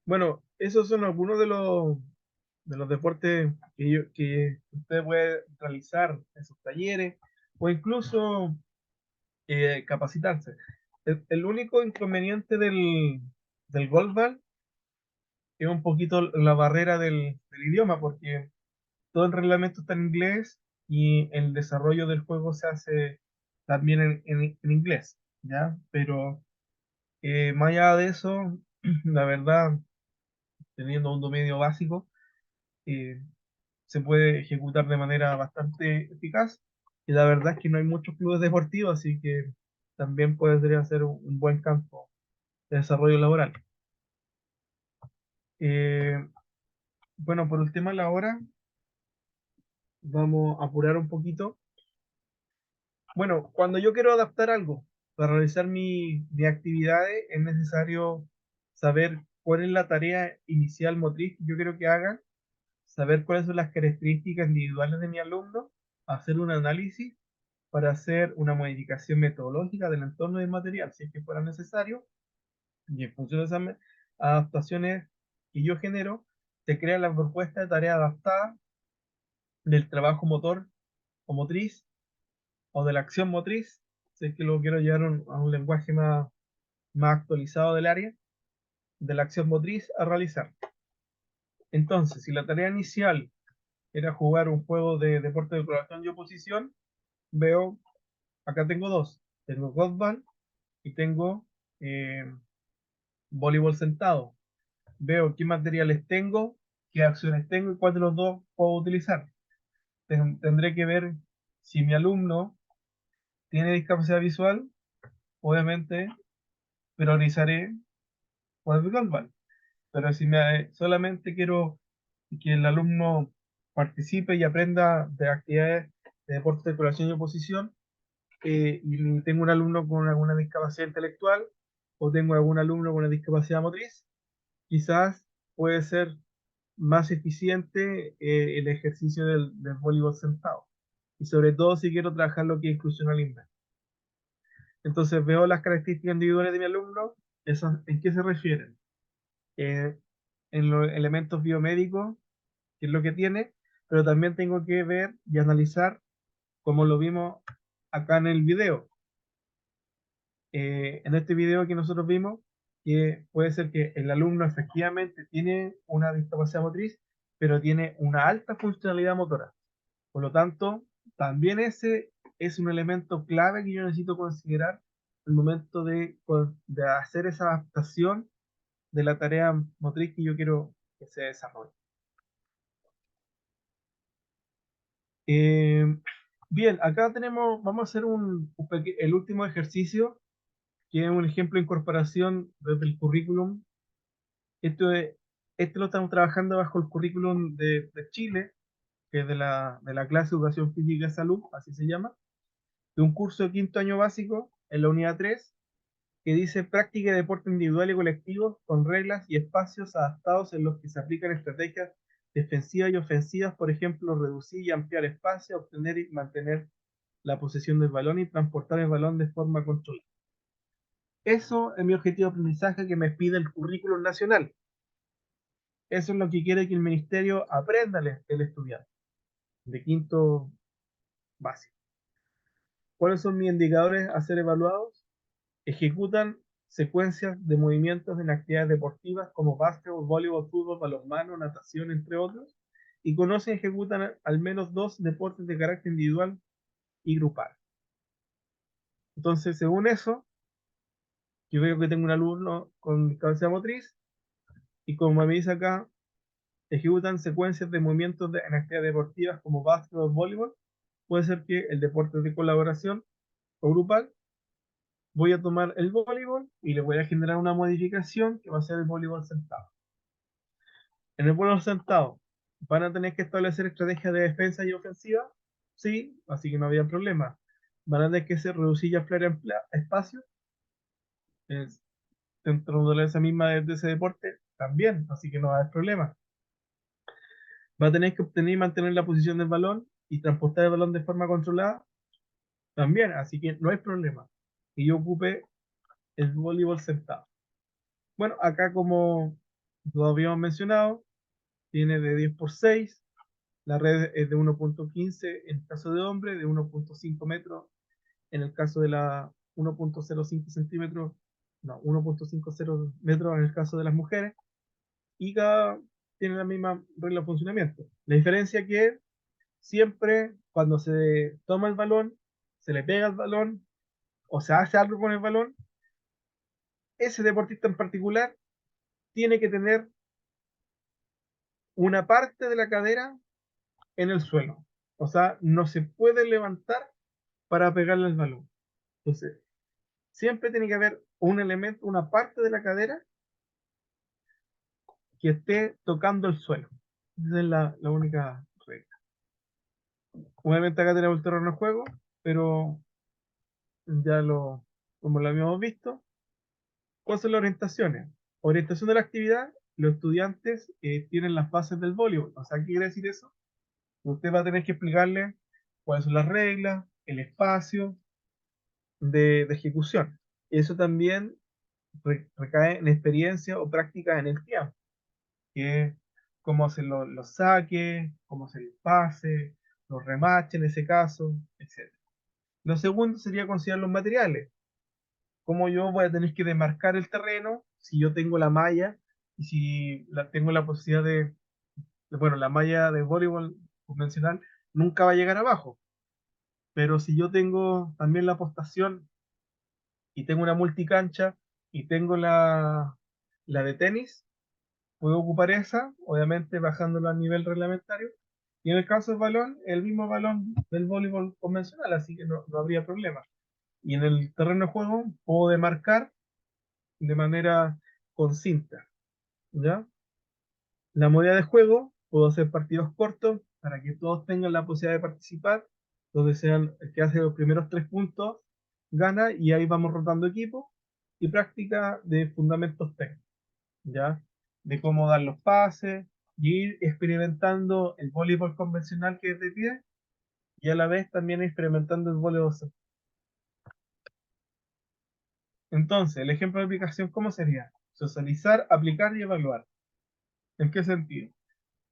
Bueno, esos son algunos de los deportes que usted puede realizar en sus talleres o incluso capacitarse. El único inconveniente del golfball es un poquito la barrera del idioma, porque todo el reglamento está en inglés y el desarrollo del juego se hace también en inglés, ¿ya? Pero más allá de eso, la verdad, teniendo un dominio básico, eh, se puede ejecutar de manera bastante eficaz. Y la verdad es que no hay muchos clubes deportivos, así que también podría ser un buen campo de desarrollo laboral. Eh, bueno, por el tema de la hora, vamos a apurar un poquito. Bueno, cuando yo quiero adaptar algo para realizar mis actividades, es necesario saber cuál es la tarea inicial motriz que yo quiero que haga, saber cuáles son las características individuales de mi alumno, hacer un análisis para hacer una modificación metodológica del entorno del material, si es que fuera necesario, y en función de esas adaptaciones que yo genero, se crea la propuesta de tarea adaptada del trabajo motor o motriz, o de la acción motriz, si es que lo quiero llevar a un lenguaje más actualizado del área, de la acción motriz a realizar. Entonces, si la tarea inicial era jugar un juego de deporte de colocación y oposición, veo, acá tengo dos, tengo golfball y tengo eh, voleibol sentado. Veo qué materiales tengo, qué acciones tengo y cuál de los dos puedo utilizar. Tendré que ver si mi alumno tiene discapacidad visual, obviamente priorizaré cuál es golfball. Pero si solamente quiero que el alumno participe y aprenda de actividades de deporte de colación y oposición, y tengo un alumno con alguna discapacidad intelectual o tengo algún alumno con una discapacidad motriz, quizás puede ser más eficiente el ejercicio del voleibol sentado. Y sobre todo si quiero trabajar lo que es inclusión inversa. Entonces veo las características individuales de mi alumno, ¿en qué se refieren? En los elementos biomédicos, que es lo que tiene, pero también tengo que ver y analizar, como lo vimos acá en el video. En este video que nosotros vimos, que puede ser que el alumno efectivamente tiene una discapacidad motriz, pero tiene una alta funcionalidad motora. Por lo tanto, también ese es un elemento clave que yo necesito considerar al momento de hacer esa adaptación de la tarea motriz que yo quiero que se desarrolle. Bien, acá vamos a hacer el último ejercicio, que es un ejemplo de incorporación desde el currículum. Este lo estamos trabajando bajo el currículum de Chile, que es de la clase Educación Física y Salud, así se llama, de un curso de quinto año básico en la unidad 3, que dice práctica de deporte individual y colectivo con reglas y espacios adaptados en los que se aplican estrategias defensivas y ofensivas, por ejemplo, reducir y ampliar espacio, obtener y mantener la posesión del balón y transportar el balón de forma controlada. Eso es mi objetivo de aprendizaje que me pide el currículum nacional. Eso es lo que quiere que el ministerio aprenda el estudiante de quinto básico. ¿Cuáles son mis indicadores a ser evaluados? Ejecutan secuencias de movimientos en actividades deportivas como básquetbol, voleibol, fútbol, balonmano, natación, entre otros, y conocen y ejecutan al menos 2 deportes de carácter individual y grupal. Entonces, según eso, yo veo que tengo un alumno con discapacidad motriz y como me dice acá, ejecutan secuencias de movimientos en actividades deportivas como básquetbol, voleibol, puede ser que el deporte de colaboración o grupal, voy a tomar el voleibol y le voy a generar una modificación que va a ser el voleibol sentado. En el voleibol sentado, ¿van a tener que establecer estrategias de defensa y ofensiva? Sí, así que no había problema. ¿Van a tener que reducir y ampliar espacio? Dentro de esa misma de ese deporte, también, así que no va a haber problema. ¿Va a tener que obtener y mantener la posición del balón y transportar el balón de forma controlada? También, así que no hay problema. Y yo ocupe el voleibol sentado. Bueno, acá como lo habíamos mencionado, tiene de 10 por 6, la red es de 1.15 en el caso de hombre, de 1.5 metros en el caso de la 1.05 centímetros, no, 1.50 metros en el caso de las mujeres, y cada tiene la misma regla de funcionamiento. La diferencia que siempre cuando se toma el balón, se le pega el balón o se hace algo con el balón, ese deportista en particular tiene que tener una parte de la cadera en el suelo. O sea, no se puede levantar para pegarle al balón. Entonces, siempre tiene que haber un elemento, una parte de la cadera que esté tocando el suelo. Esa es la única regla. Obviamente acá tenemos el terreno de juego, pero ya como lo habíamos visto, ¿cuáles son las orientaciones? Orientación de la actividad, los estudiantes tienen las bases del voleibol. O sea, ¿qué quiere decir eso? Usted va a tener que explicarle cuáles son las reglas, el espacio de ejecución. Eso también recae en experiencia o práctica en el tiempo, que es cómo hacer los saques, cómo hacer el pase, los remaches en ese caso, etc. Lo segundo sería considerar los materiales. Cómo yo voy a tener que demarcar el terreno si yo tengo la malla y si tengo la posibilidad bueno, la malla de voleibol convencional nunca va a llegar abajo. Pero si yo tengo también la postación y tengo una multicancha y tengo la de tenis, puedo ocupar esa, obviamente bajándolo a nivel reglamentario. Y en el caso del balón, el mismo balón del voleibol convencional, así que no habría problema. Y en el terreno de juego puedo demarcar de manera con cinta, ¿ya? La modalidad de juego, puedo hacer partidos cortos para que todos tengan la posibilidad de participar, donde sean el que hace los primeros 3 puntos gana y ahí vamos rotando equipo y práctica de fundamentos técnicos, ¿ya? De cómo dar los pases y ir experimentando el voleibol convencional que es de pie y a la vez también experimentando el voleibol. Entonces, el ejemplo de aplicación, ¿cómo sería? Socializar, aplicar y evaluar. ¿En qué sentido?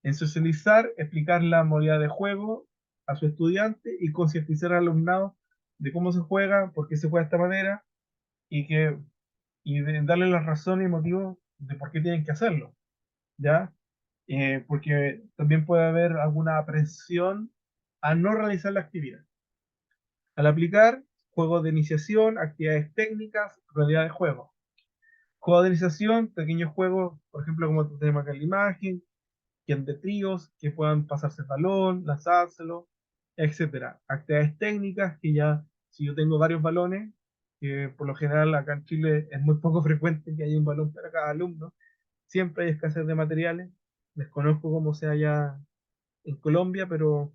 En socializar, explicar la modalidad de juego a su estudiante y concientizar al alumnado de cómo se juega, por qué se juega de esta manera y darle las razones y motivos de por qué tienen que hacerlo, ¿ya? Porque también puede haber alguna aprensión a no realizar la actividad. Al aplicar, juegos de iniciación, actividades técnicas, realidad de juego. Juegos de iniciación, pequeños juegos, por ejemplo, como tenemos acá en la imagen, que de tríos, que puedan pasarse el balón, lanzárselo, etcétera. Actividades técnicas, que ya, si yo tengo varios balones, que por lo general acá en Chile es muy poco frecuente que haya un balón para cada alumno, siempre hay escasez de materiales. Desconozco cómo sea allá en Colombia, pero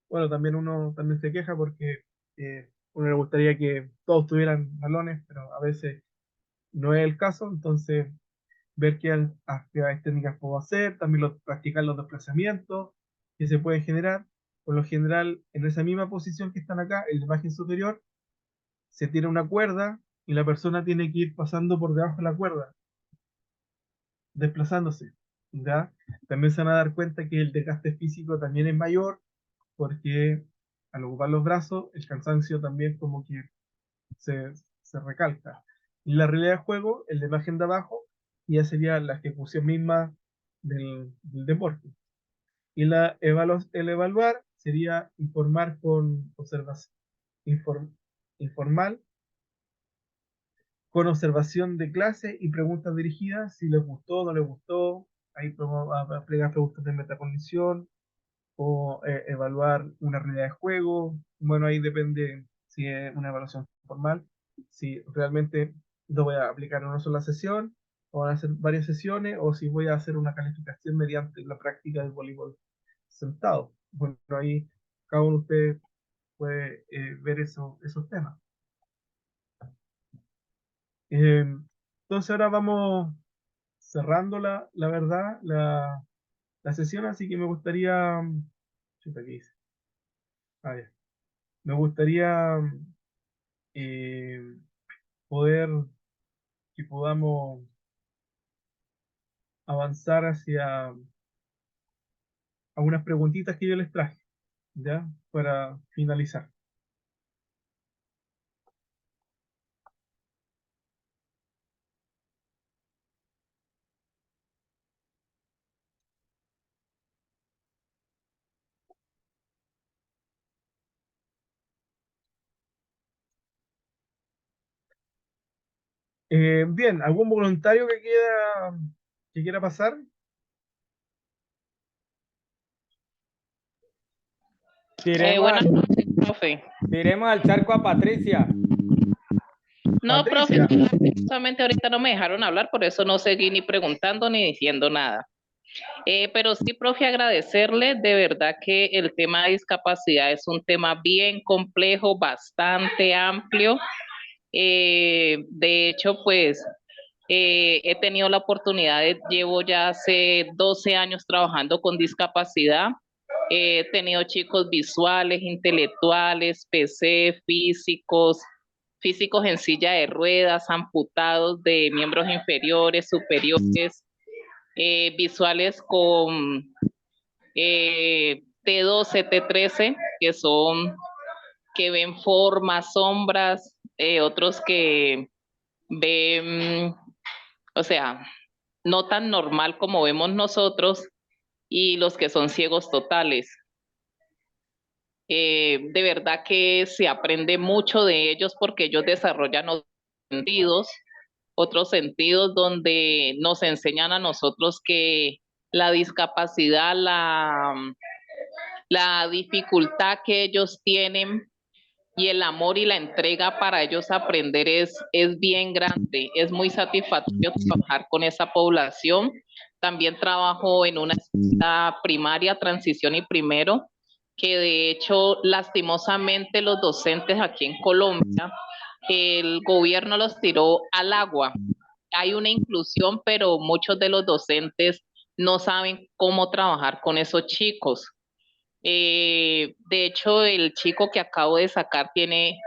bueno, también uno también se queja porque uno le gustaría que todos tuvieran balones, pero a veces no es el caso, entonces ver qué actividades técnicas puedo hacer, también practicar los desplazamientos que se pueden generar. Por lo general, en esa misma posición que están acá, en la imagen superior, se tiene una cuerda y la persona tiene que ir pasando por debajo de la cuerda, desplazándose. ¿Ya? También se van a dar cuenta que el desgaste físico también es mayor, porque al ocupar los brazos, el cansancio también como que se recalca. Y la realidad de juego, el de imagen de abajo, ya sería la ejecución misma del deporte. Y el evaluar sería informar con observación, informal, con observación de clase y preguntas dirigidas, si les gustó o no les gustó. Ahí podemos aplicar preguntas de metacognición o evaluar una realidad de juego. Bueno, ahí depende si es una evaluación formal, si realmente lo voy a aplicar en una sola sesión, o van a hacer varias sesiones, o si voy a hacer una calificación mediante la práctica del voleibol sentado. Bueno, ahí cada uno de ustedes puede ver esos temas. Entonces ahora vamos cerrando la verdad, la sesión, así que me gustaría... chuta, ¿qué hice? Ah, ya. Me gustaría eh, poder que podamos avanzar hacia algunas preguntitas que yo les traje, ¿ya? Para finalizar. Bien, ¿algún voluntario que quiera pasar? Tiremos, Buenas noches, profe. tiremos al charco a Patricia. No, Patricia. profe, justamente ahorita no me dejaron hablar, por eso no seguí ni preguntando ni diciendo nada. Pero sí, profe, agradecerle, de verdad que el tema de discapacidad es un tema bien complejo, bastante amplio. De hecho, pues he tenido la oportunidad llevo ya hace 12 años trabajando con discapacidad. He tenido chicos visuales, intelectuales, PC, físicos en silla de ruedas, amputados de miembros inferiores, superiores, visuales con T12, T13, que ven formas, sombras, otros que ven, o sea, no tan normal como vemos nosotros, y los que son ciegos totales. De verdad que se aprende mucho de ellos porque ellos desarrollan otros sentidos donde nos enseñan a nosotros que la discapacidad, la dificultad que ellos tienen y el amor y la entrega para ellos aprender es bien grande. Es muy satisfactorio trabajar con esa población. También trabajo en una escuela primaria, transición y primero, que de hecho lastimosamente los docentes aquí en Colombia, el gobierno los tiró al agua. Hay una inclusión, pero muchos de los docentes no saben cómo trabajar con esos chicos. De hecho, el chico que acabo de sacar tiene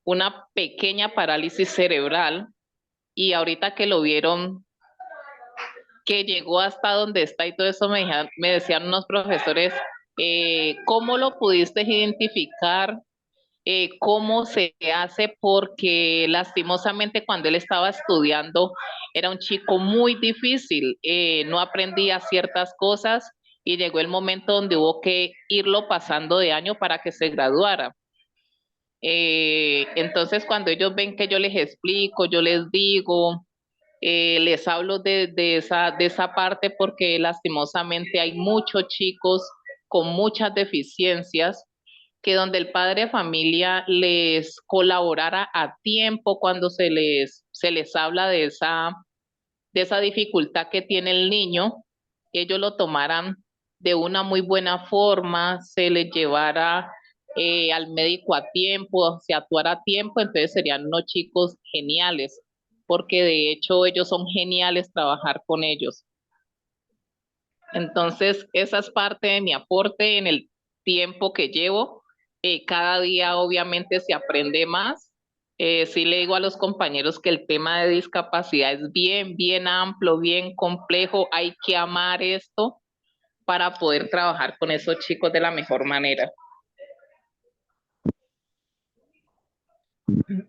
una pequeña parálisis cerebral, y ahorita que lo vieron, que llegó hasta donde está y todo eso, me decían unos profesores, ¿cómo lo pudiste identificar? ¿Cómo se hace? Porque lastimosamente cuando él estaba estudiando era un chico muy difícil, no aprendía ciertas cosas y llegó el momento donde hubo que irlo pasando de año para que se graduara. Entonces cuando ellos ven que yo les explico, yo les digo, les hablo de esa parte, porque lastimosamente hay muchos chicos con muchas deficiencias que donde el padre de familia les colaborara a tiempo cuando se les habla de esa dificultad que tiene el niño, que ellos lo tomaran de una muy buena forma, se les llevara al médico a tiempo, se actuara a tiempo, entonces serían unos chicos geniales, porque de hecho ellos son geniales trabajar con ellos. Entonces, esa es parte de mi aporte en el tiempo que llevo. Cada día obviamente se aprende más. Sí le digo a los compañeros que el tema de discapacidad es bien amplio, bien complejo. Hay que amar esto para poder trabajar con esos chicos de la mejor manera.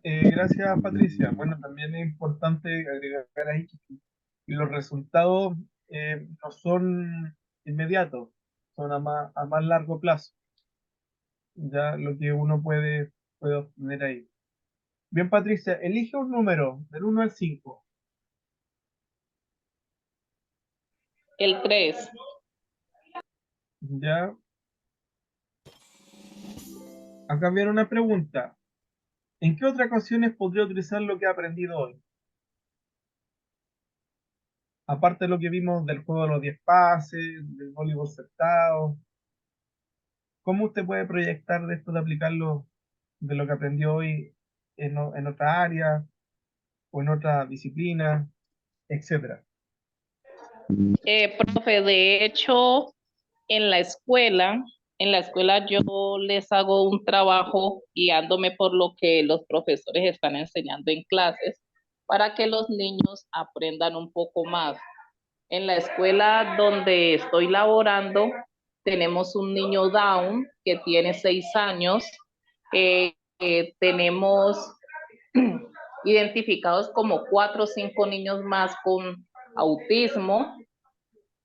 Gracias, Patricia. Bueno, también es importante agregar ahí que los resultados no son inmediatos, son a más largo plazo. Ya lo que uno puede obtener ahí. Bien, Patricia, elige un número del 1 al 5. El 3. Ya. Acá viene una pregunta. ¿En qué otras ocasiones podría utilizar lo que he aprendido hoy? Aparte de lo que vimos del juego de los 10 pases, del voleibol sentado, ¿cómo usted puede proyectar de esto de aplicarlo de lo que aprendió hoy en otra área o en otra disciplina, etcétera? Profe, de hecho, en la escuela yo les hago un trabajo guiándome por lo que los profesores están enseñando en clases para que los niños aprendan un poco más. En la escuela donde estoy laborando, tenemos un niño Down que tiene 6 años. Tenemos identificados como 4 o 5 niños más con autismo.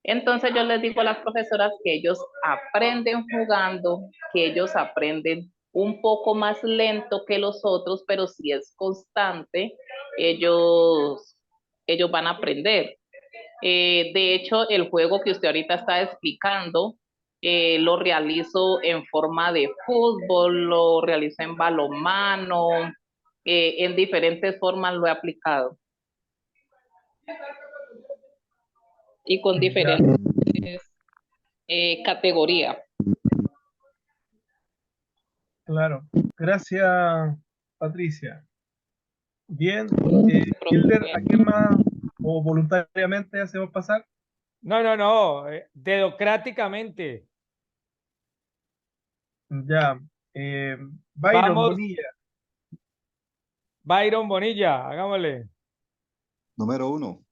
Entonces yo les digo a las profesoras que ellos aprenden jugando, que ellos aprenden un poco más lento que los otros, pero si es constante, ellos van a aprender. De hecho, el juego que usted ahorita está explicando, lo realizo en forma de fútbol, lo realizo en balonmano, en diferentes formas lo he aplicado. Y con diferentes categorías. Claro. Gracias, Patricia. Bien. Hilder, ¿a quién más o voluntariamente hacemos pasar? No, dedocráticamente. Ya. Byron Vamos, Bonilla. Byron Bonilla, hagámosle. Número 1.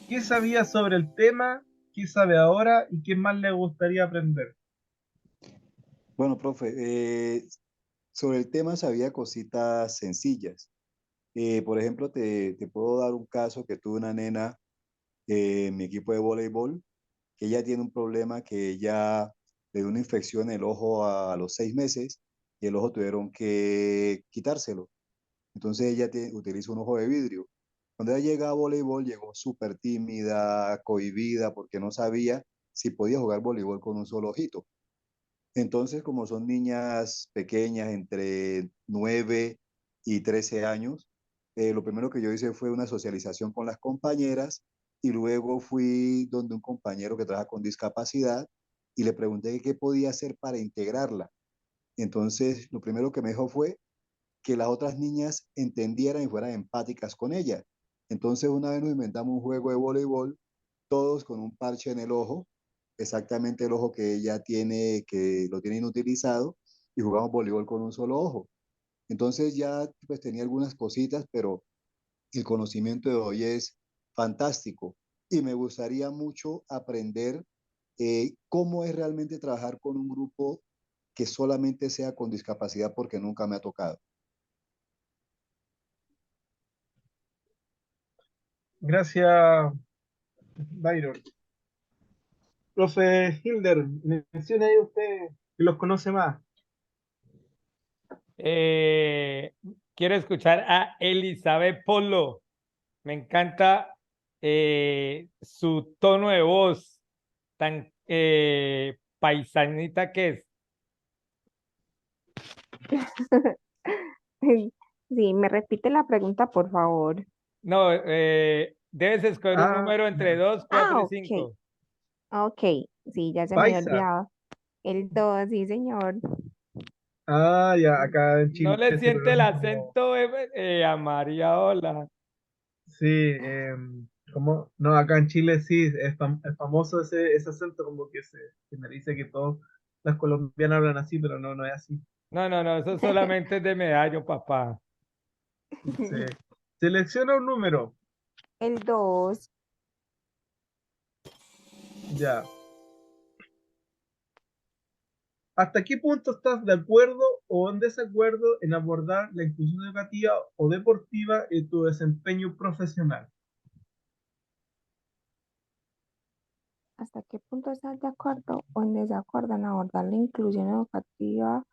¿Qué sabía sobre el tema? ¿Qué sabe ahora? ¿Y qué más le gustaría aprender? Bueno, profe, sobre el tema sabía cositas sencillas. Por ejemplo, te puedo dar un caso que tuve una nena en mi equipo de voleibol, que ella tiene un problema que ella le dio una infección en el ojo a los 6 meses y el ojo tuvieron que quitárselo. Entonces ella utiliza un ojo de vidrio. Cuando ella llega a voleibol, llegó súper tímida, cohibida, porque no sabía si podía jugar voleibol con un solo ojito. Entonces, como son niñas pequeñas, entre 9 y 13 años, lo primero que yo hice fue una socialización con las compañeras y luego fui donde un compañero que trabaja con discapacidad y le pregunté qué podía hacer para integrarla. Entonces, lo primero que me dijo fue que las otras niñas entendieran y fueran empáticas con ella. Entonces, una vez nos inventamos un juego de voleibol, todos con un parche en el ojo, exactamente el ojo que ella tiene, que lo tiene inutilizado, y jugamos voleibol con un solo ojo. Entonces ya pues tenía algunas cositas, pero el conocimiento de hoy es fantástico y me gustaría mucho aprender cómo es realmente trabajar con un grupo que solamente sea con discapacidad porque nunca me ha tocado. Gracias, Byron. Profe Hilder, mencione ahí usted que los conoce más. Quiero escuchar a Elizabeth Polo. Me encanta su tono de voz tan paisanita que es. Sí, me repite la pregunta, por favor. No, debes escoger un número entre 2, 4 y ok. 5. Ok, sí, ya se me había Paisa. olvidado. El 2, sí, señor. Ah, ya, acá en No Chile le se siente el pronuncia como, acento a María, hola. sí, como, no, acá en Chile sí, es famoso ese acento, como que se me dice que todos las colombianas hablan así, pero no, no es así. No, no, no, eso solamente es de Medallo, papá. Se, selecciona un número, El 2. ya. ¿Hasta qué punto estás de acuerdo o en desacuerdo en abordar la inclusión educativa o deportiva en tu desempeño profesional? ¿Hasta qué punto estás de acuerdo o en desacuerdo en abordar la inclusión educativa,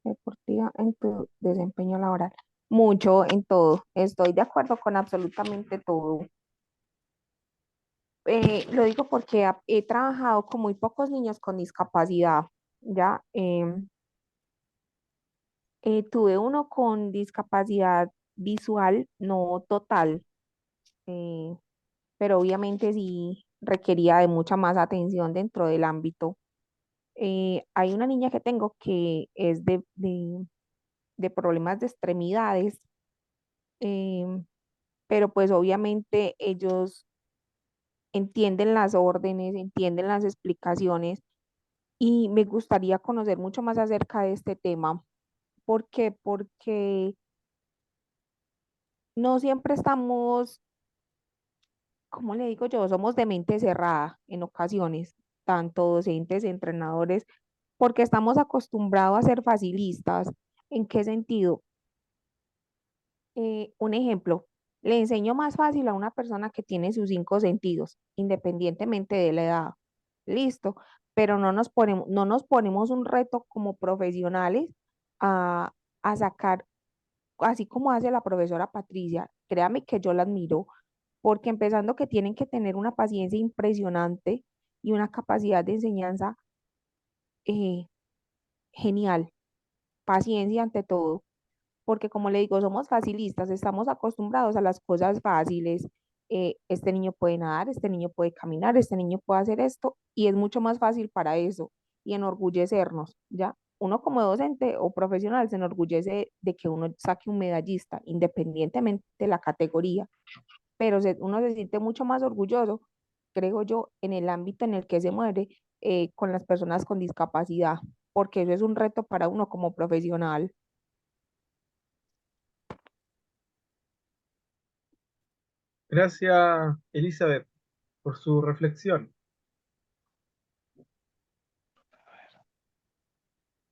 deportiva en tu desempeño laboral? Mucho en todo. Estoy de acuerdo con absolutamente todo. Lo digo porque he trabajado con muy pocos niños con discapacidad. Ya tuve uno con discapacidad visual, no total, eh, pero obviamente sí requería de mucha más atención dentro del ámbito. Hay una niña que tengo que es de problemas de extremidades, em, pero pues obviamente ellos entienden las órdenes, entienden las explicaciones y me gustaría conocer mucho más acerca de este tema. ¿Por qué? Porque no siempre estamos, ¿cómo le digo yo? Somos de mente cerrada en ocasiones, tanto docentes, entrenadores, porque estamos acostumbrados a ser facilistas. ¿En qué sentido? Un ejemplo, le enseño más fácil a una persona que tiene sus cinco sentidos, independientemente de la edad. Listo, pero no nos ponemos un reto como profesionales a, a sacar, así como hace la profesora Patricia. Créame que yo la admiro, porque empezando que tienen que tener una paciencia impresionante y una capacidad de enseñanza eh, genial, paciencia ante todo, porque como le digo, somos facilistas, estamos acostumbrados a las cosas fáciles. Este niño puede nadar, este niño puede caminar, este niño puede hacer esto, y es mucho más fácil para eso, y enorgullecernos, ¿ya? Uno como docente o profesional se enorgullece de que uno saque un medallista, independientemente de la categoría, pero uno se siente mucho más orgulloso, creo yo, en el ámbito en el que se mueve con las personas con discapacidad, porque eso es un reto para uno como profesional. Gracias, Elizabeth, por su reflexión.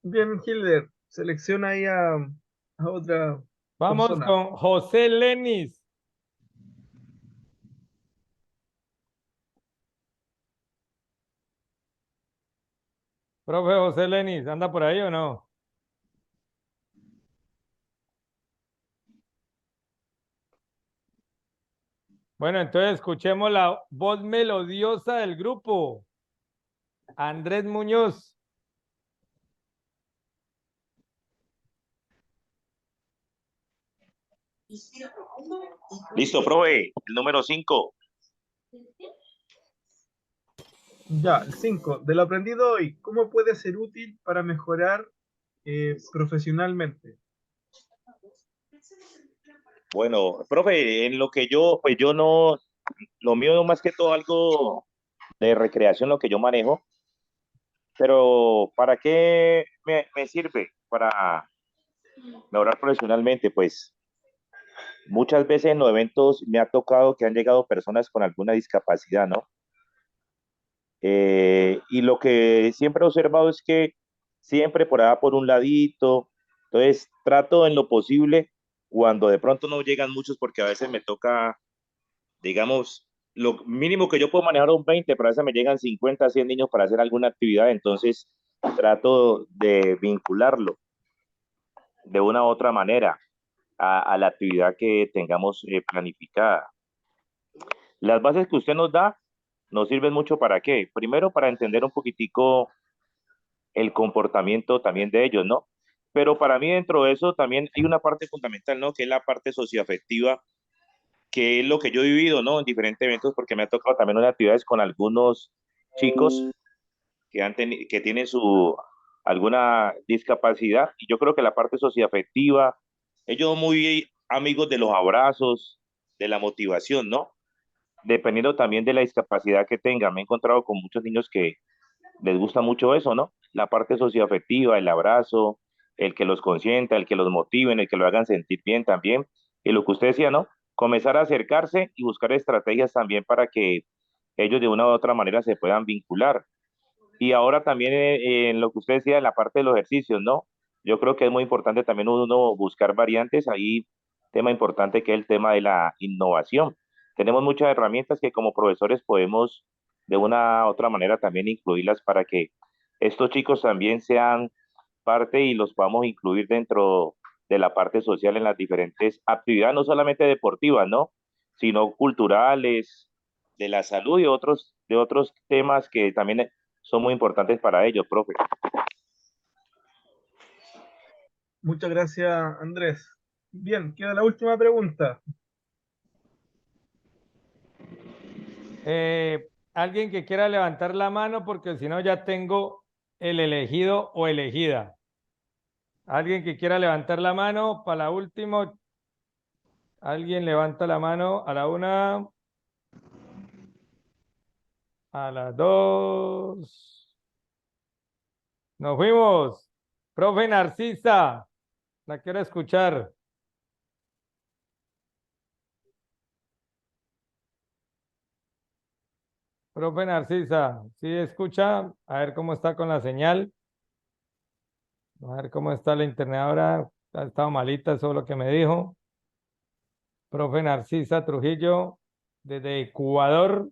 Bien, Hilder, selecciona ahí a otra Vamos persona. con José Lenis. Profe José Lenis, ¿anda por ahí o no? Bueno, entonces escuchemos la voz melodiosa del grupo. Andrés Muñoz. Listo, profe, el número 5. Ya, el 5. De lo aprendido hoy, ¿cómo puede ser útil para mejorar profesionalmente? Bueno, profe, en lo que yo, pues yo no, lo mío no más que todo algo de recreación, lo que yo manejo, pero ¿para qué me sirve? Para mejorar profesionalmente, pues muchas veces en los eventos me ha tocado que han llegado personas con alguna discapacidad, ¿no? Y lo que siempre he observado es que siempre por allá por un ladito, entonces trato en lo posible, cuando de pronto no llegan muchos, porque a veces me toca, digamos, lo mínimo que yo puedo manejar un 20, pero a veces me llegan 50, 100 niños para hacer alguna actividad, entonces trato de vincularlo de una u otra manera a la actividad que tengamos planificada. Las bases que usted nos da nos sirven mucho para qué. Primero, para entender un poquitico el comportamiento también de ellos, ¿no? Pero para mí dentro de eso también hay una parte fundamental, ¿no? Que es la parte socioafectiva, que es lo que yo he vivido, ¿no? En diferentes eventos, porque me ha tocado también unas actividades con algunos chicos que tienen alguna discapacidad, y yo creo que la parte socioafectiva, ellos son muy amigos de los abrazos, de la motivación, ¿no? Dependiendo también de la discapacidad que tengan. Me he encontrado con muchos niños que les gusta mucho eso, ¿no? La parte socioafectiva, el abrazo, el que los consienta, el que los motiven, el que lo hagan sentir bien también. Y lo que usted decía, ¿no? Comenzar a acercarse y buscar estrategias también para que ellos de una u otra manera se puedan vincular. Y ahora también en lo que usted decía, en la parte de los ejercicios, ¿no? Yo creo que es muy importante también uno buscar variantes. Ahí, tema importante que es el tema de la innovación. Tenemos muchas herramientas que como profesores podemos de una u otra manera también incluirlas para que estos chicos también sean parte y los podamos incluir dentro de la parte social en las diferentes actividades, no solamente deportivas, ¿no? Sino culturales, de la salud y de otros temas que también son muy importantes para ellos, profe. Muchas gracias, Andrés. Bien, queda la última pregunta. Alguien que quiera levantar la mano porque si no ya tengo el elegido o elegida. Alguien que quiera levantar la mano para la última. Alguien levanta la mano a la 1, a las 2. Nos fuimos. Profe Narcisa, la quiero escuchar. Profe Narcisa, ¿sí escucha? A ver cómo está con la señal. A ver cómo está la internet ahora. Ha estado malita, eso es lo que me dijo. Profe Narcisa Trujillo, desde Ecuador.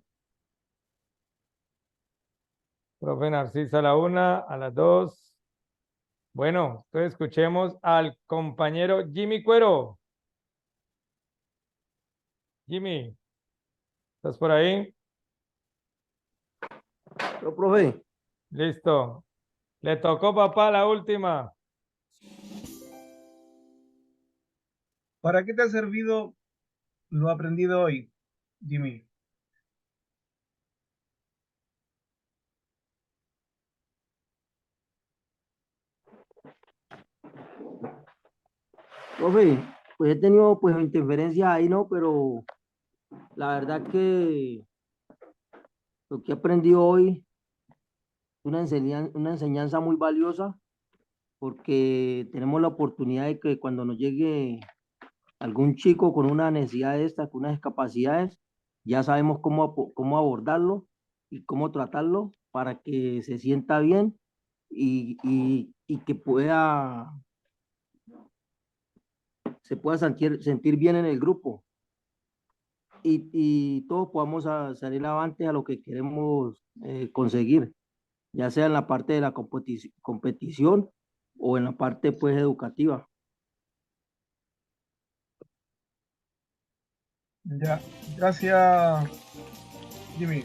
Profe Narcisa a la 1, a las 2. Bueno, entonces escuchemos al compañero Jimmy Cuero. Jimmy, ¿estás por ahí? Yo, profe, Listo. Le tocó papá la última. ¿Para qué te ha servido lo aprendido hoy, Jimmy? profe, pues he tenido pues interferencias ahí, ¿no? Pero la verdad que lo que he aprendido hoy es una enseñanza muy valiosa porque tenemos la oportunidad de que cuando nos llegue algún chico con una necesidad de esta, con unas discapacidades, ya sabemos cómo abordarlo y cómo tratarlo para que se sienta bien y que se pueda sentir bien en el grupo y todos podamos salir avante a lo que queremos conseguir, ya sea en la parte de la competición o en la parte pues educativa. Ya, gracias, Jimmy.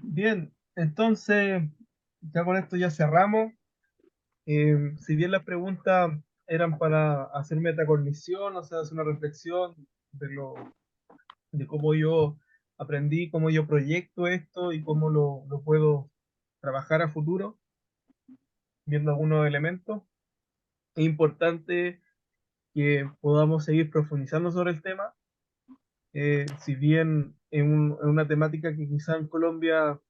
Bien, entonces, ya con esto ya cerramos. Si bien las preguntas eran para hacer metacognición, o sea, hacer una reflexión de cómo yo aprendí, cómo yo proyecto esto y cómo lo puedo trabajar a futuro, viendo algunos elementos, es importante que podamos seguir profundizando sobre el tema. Si bien en una temática que quizá en Colombia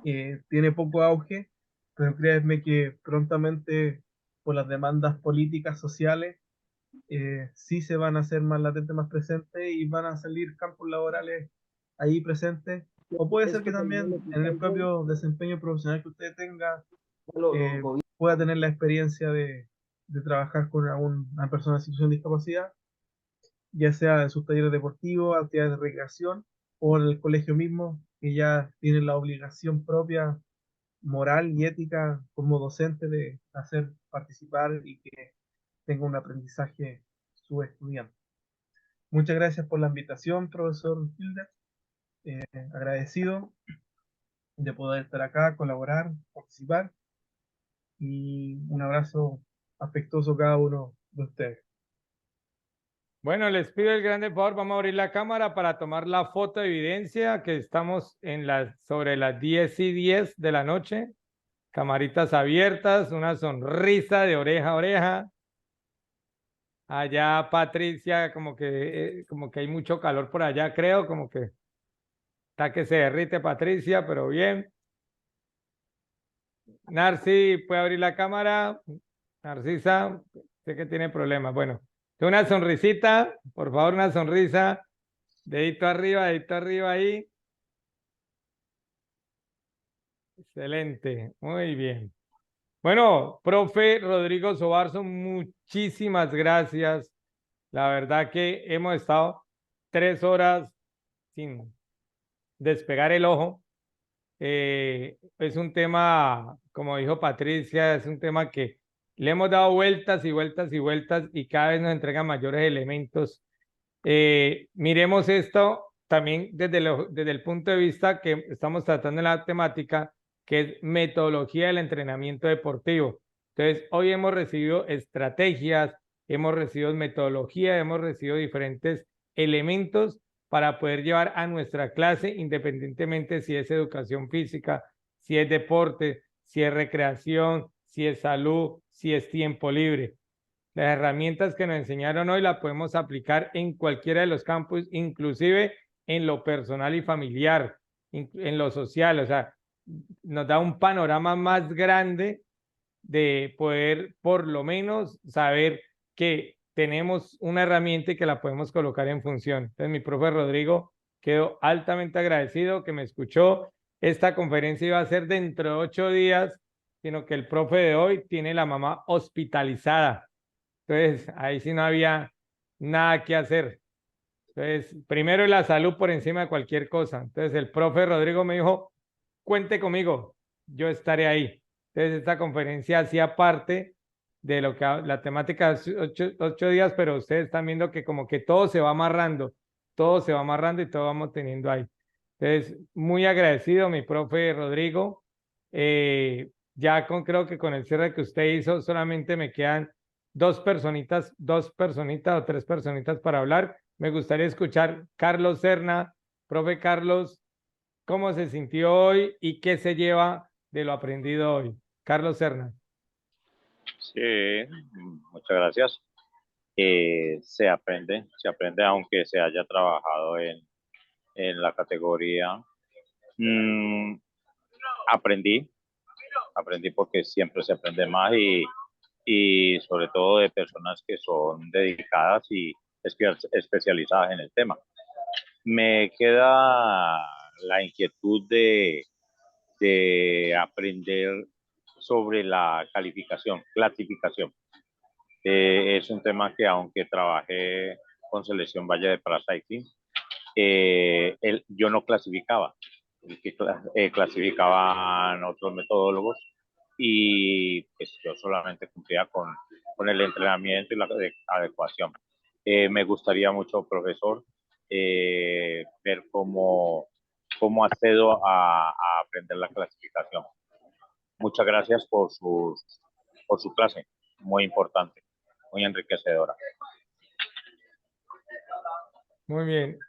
tiene poco auge, pero créanme que prontamente por las demandas políticas, sociales, sí se van a hacer más latentes, más presentes y van a salir campos laborales ahí presentes. O puede ser que Esto también también le en quita el el gol propio desempeño profesional que usted tenga, los gobiernos. pueda tener la experiencia de trabajar con una persona en situación de discapacidad, ya sea en sus talleres deportivos, actividades de recreación o en el colegio mismo, que ya tienen la obligación propia, moral y ética como docente de hacer participar y que tenga un aprendizaje su estudiante. Muchas gracias por la invitación, profesor Hilder. Agradecido de poder estar acá, colaborar, participar y un abrazo afectuoso a cada uno de ustedes. Bueno, les pido el grande favor, vamos a abrir la cámara para tomar la foto de evidencia que estamos sobre las 10:10 de la noche. Camaritas abiertas, una sonrisa de oreja a oreja. Allá Patricia, como que hay mucho calor por allá, creo, como que está que se derrite Patricia, pero bien. Narci, ¿puede abrir la cámara? Narcisa, sé que tiene problemas. Bueno, una sonrisita, por favor, una sonrisa. Dedito arriba ahí. Excelente, muy bien. Bueno, profe Rodrigo Sobarzo, muchísimas gracias. La verdad que hemos estado 3 horas sin despegar el ojo. Es un tema, como dijo Patricia, es un tema que le hemos dado vueltas y vueltas y vueltas y cada vez nos entregan mayores elementos. Miremos esto también desde el punto de vista que estamos tratando en la temática, que es metodología del entrenamiento deportivo. Entonces, hoy hemos recibido estrategias, hemos recibido metodología, hemos recibido diferentes elementos para poder llevar a nuestra clase, independientemente si es educación física, si es deporte, si es recreación, si es salud, si es tiempo libre. Las herramientas que nos enseñaron hoy las podemos aplicar en cualquiera de los campos, inclusive en lo personal y familiar, en lo social. O sea, nos da un panorama más grande de poder por lo menos saber que tenemos una herramienta y que la podemos colocar en función. Entonces, mi profe Rodrigo, quedo altamente agradecido que me escuchó. Esta conferencia iba a ser dentro de 8 días, sino que el profe de hoy tiene la mamá hospitalizada. Entonces, ahí sí no había nada que hacer. Entonces, primero la salud por encima de cualquier cosa. Entonces, el profe Rodrigo me dijo, cuente conmigo, yo estaré ahí. Entonces, esta conferencia hacía parte de lo que la temática de 8 días, pero ustedes están viendo que como que todo se va amarrando y todo vamos teniendo ahí. Entonces, muy agradecido, mi profe Rodrigo. Creo que con el cierre que usted hizo, solamente me quedan 2 personitas o 3 personitas para hablar. Me gustaría escuchar Carlos Serna. Profe Carlos, ¿cómo se sintió hoy y qué se lleva de lo aprendido hoy? Carlos Serna. Sí, muchas gracias. Se aprende aunque se haya trabajado en la categoría. Aprendí porque siempre se aprende más y sobre todo de personas que son dedicadas y especializadas en el tema. Me queda la inquietud de aprender sobre la clasificación. Es un tema que aunque trabajé con Selección Valle de Paracycling, yo no clasificaba, clasificaban otros metodólogos y pues yo solamente cumplía con el entrenamiento y la adecuación. Me gustaría mucho, profesor, ver cómo accedo a aprender la clasificación. Muchas gracias por su clase, muy importante, muy enriquecedora. Muy bien.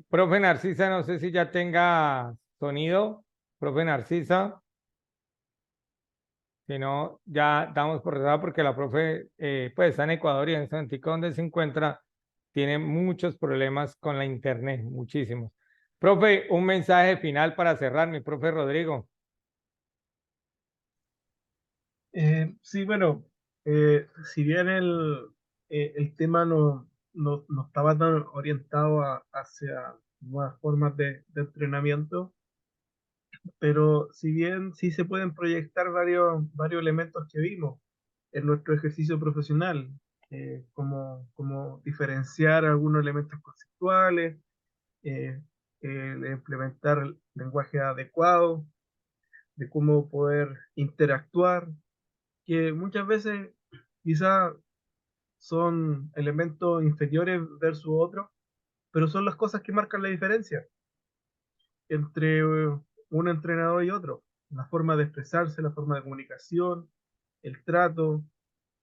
Profe Narcisa, no sé si ya tenga sonido. Profe Narcisa. Si no, ya damos por cerrado porque la profe pues está en Ecuador y en Santiago donde se encuentra tiene muchos problemas con la internet, muchísimos. Profe, un mensaje final para cerrar, mi profe Rodrigo. Sí, bueno, si bien el tema no estaba tan orientado hacia nuevas formas de entrenamiento, pero si bien sí se pueden proyectar varios elementos que vimos en nuestro ejercicio profesional, como diferenciar algunos elementos conceptuales, implementar el lenguaje adecuado, de cómo poder interactuar, que muchas veces quizá son elementos inferiores versus otros, pero son las cosas que marcan la diferencia entre un entrenador y otro. La forma de expresarse, la forma de comunicación, el trato,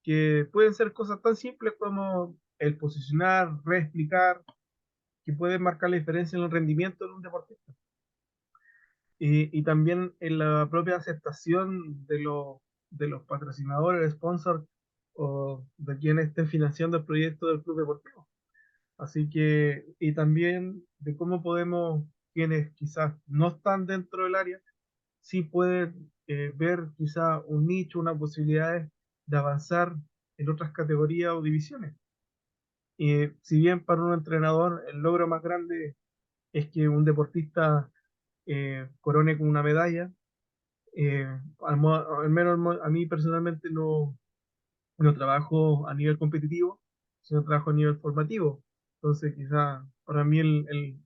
que pueden ser cosas tan simples como el posicionar, reexplicar, que puede marcar la diferencia en el rendimiento de un deportista. Y también en la propia aceptación de los patrocinadores, sponsors o de quienes estén financiando el proyecto del club deportivo. Así que, y también de cómo podemos, quienes quizás no están dentro del área, sí pueden ver quizá un nicho, una posibilidad de avanzar en otras categorías o divisiones. Y si bien para un entrenador el logro más grande es que un deportista corone con una medalla, al menos a mí personalmente no trabajo a nivel competitivo, sino trabajo a nivel formativo. Entonces, quizá para mí el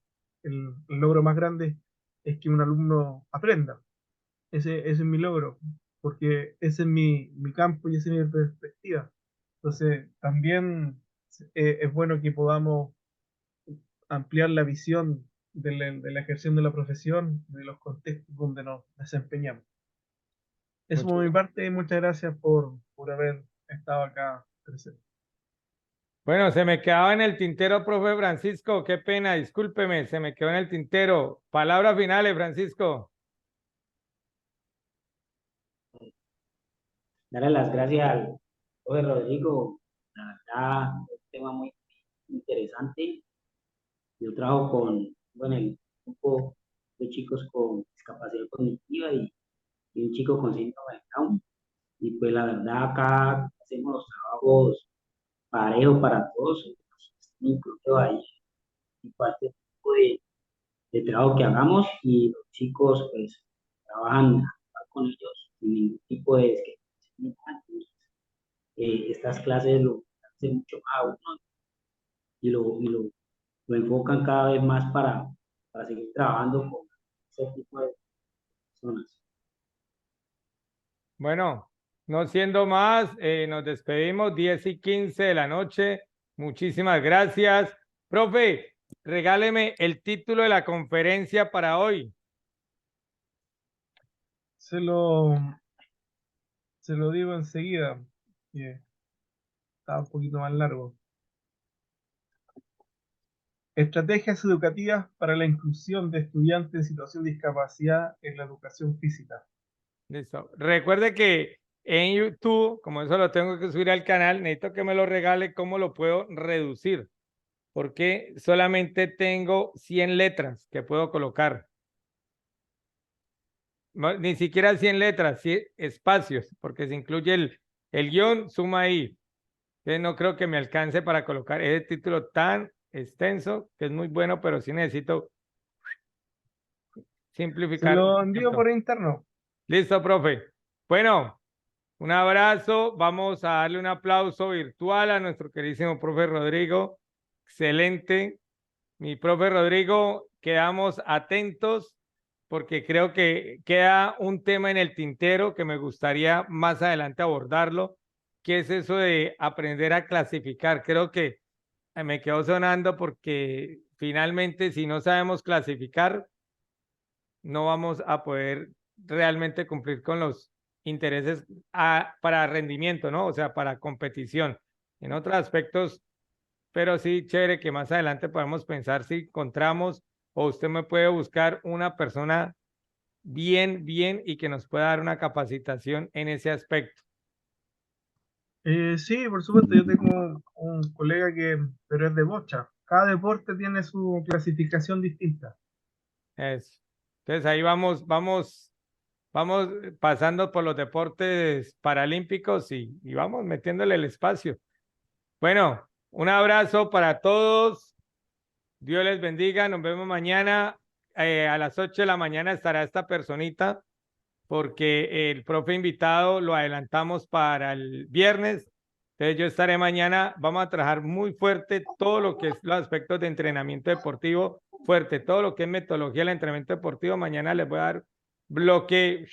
logro más grande es que un alumno aprenda. Ese es mi logro, porque ese es mi campo y esa es mi perspectiva. Entonces, también es bueno que podamos ampliar la visión de la ejerción de la profesión, de los contextos donde nos desempeñamos. Eso por mi parte, muchas gracias por haber estado acá presente. Bueno, se me quedaba en el tintero, profe Francisco, qué pena, discúlpeme, se me quedó en el tintero. Palabras finales, Francisco. Darle las gracias al profe Rodrigo, la verdad, es un tema muy interesante. Yo trabajo con el grupo de chicos con discapacidad cognitiva y un chico con síndrome de Down. Y pues la verdad acá hacemos los trabajos parejos para todos, incluido ahí en parte de trabajo que hagamos y los chicos pues trabajan con ellos sin ningún tipo de discriminación. Estas clases lo hacen mucho más a uno lo enfocan cada vez más para seguir trabajando con ese tipo de personas. Bueno, no siendo más, nos despedimos, 10:15 de la noche. Muchísimas gracias. Profe, regáleme el título de la conferencia para hoy. Se lo digo enseguida, que está un poquito más largo. Estrategias educativas para la inclusión de estudiantes en situación de discapacidad en la educación física. Listo. Recuerde que en YouTube, como eso lo tengo que subir al canal, necesito que me lo regale cómo lo puedo reducir, porque solamente tengo 100 letras que puedo colocar. No, ni siquiera 100 letras, 100 espacios, porque se incluye el guión, suma ahí. Entonces no creo que me alcance para colocar ese título tan extenso, que es muy bueno, pero sí necesito simplificar. Se lo envío por interno. Listo, profe. Bueno, un abrazo. Vamos a darle un aplauso virtual a nuestro queridísimo profe Rodrigo. Excelente. Mi profe Rodrigo, quedamos atentos porque creo que queda un tema en el tintero que me gustaría más adelante abordarlo, que es eso de aprender a clasificar. Creo que me quedó sonando porque finalmente si no sabemos clasificar, no vamos a poder realmente cumplir con los intereses para rendimiento, ¿no? O sea, para competición. En otros aspectos, pero sí, chévere que más adelante podamos pensar si encontramos o usted me puede buscar una persona bien y que nos pueda dar una capacitación en ese aspecto. Sí, por supuesto, yo tengo un colega pero es de bocha. Cada deporte tiene su clasificación distinta. Eso. Entonces ahí vamos pasando por los deportes paralímpicos y vamos metiéndole el espacio. Bueno, un abrazo para todos. Dios les bendiga. Nos vemos mañana. A las 8 de la mañana estará esta personita porque el profe invitado lo adelantamos para el viernes. Entonces yo estaré mañana. Vamos a trabajar muy fuerte todo lo que es los aspectos de entrenamiento deportivo, fuerte, todo lo que es metodología del entrenamiento deportivo. Mañana les voy a dar bloque,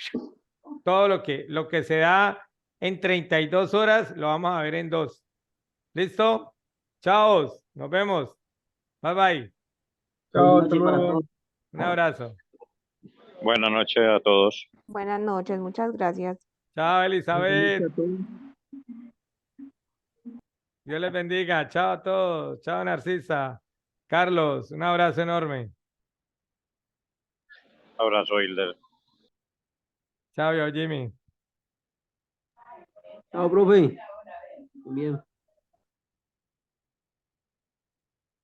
todo lo que se da en 32 horas, lo vamos a ver en 2. ¿Listo? Chao, nos vemos. Bye bye. Chao, hasta luego. Un abrazo. Buenas noches a todos. Buenas noches, muchas gracias. Chao, Elizabeth. Dios les bendiga. Chao a todos. Chao, Narcisa. Carlos, un abrazo enorme. Abrazo, Hilder. Chao, yo, Jimmy. Chao, profe. Bien.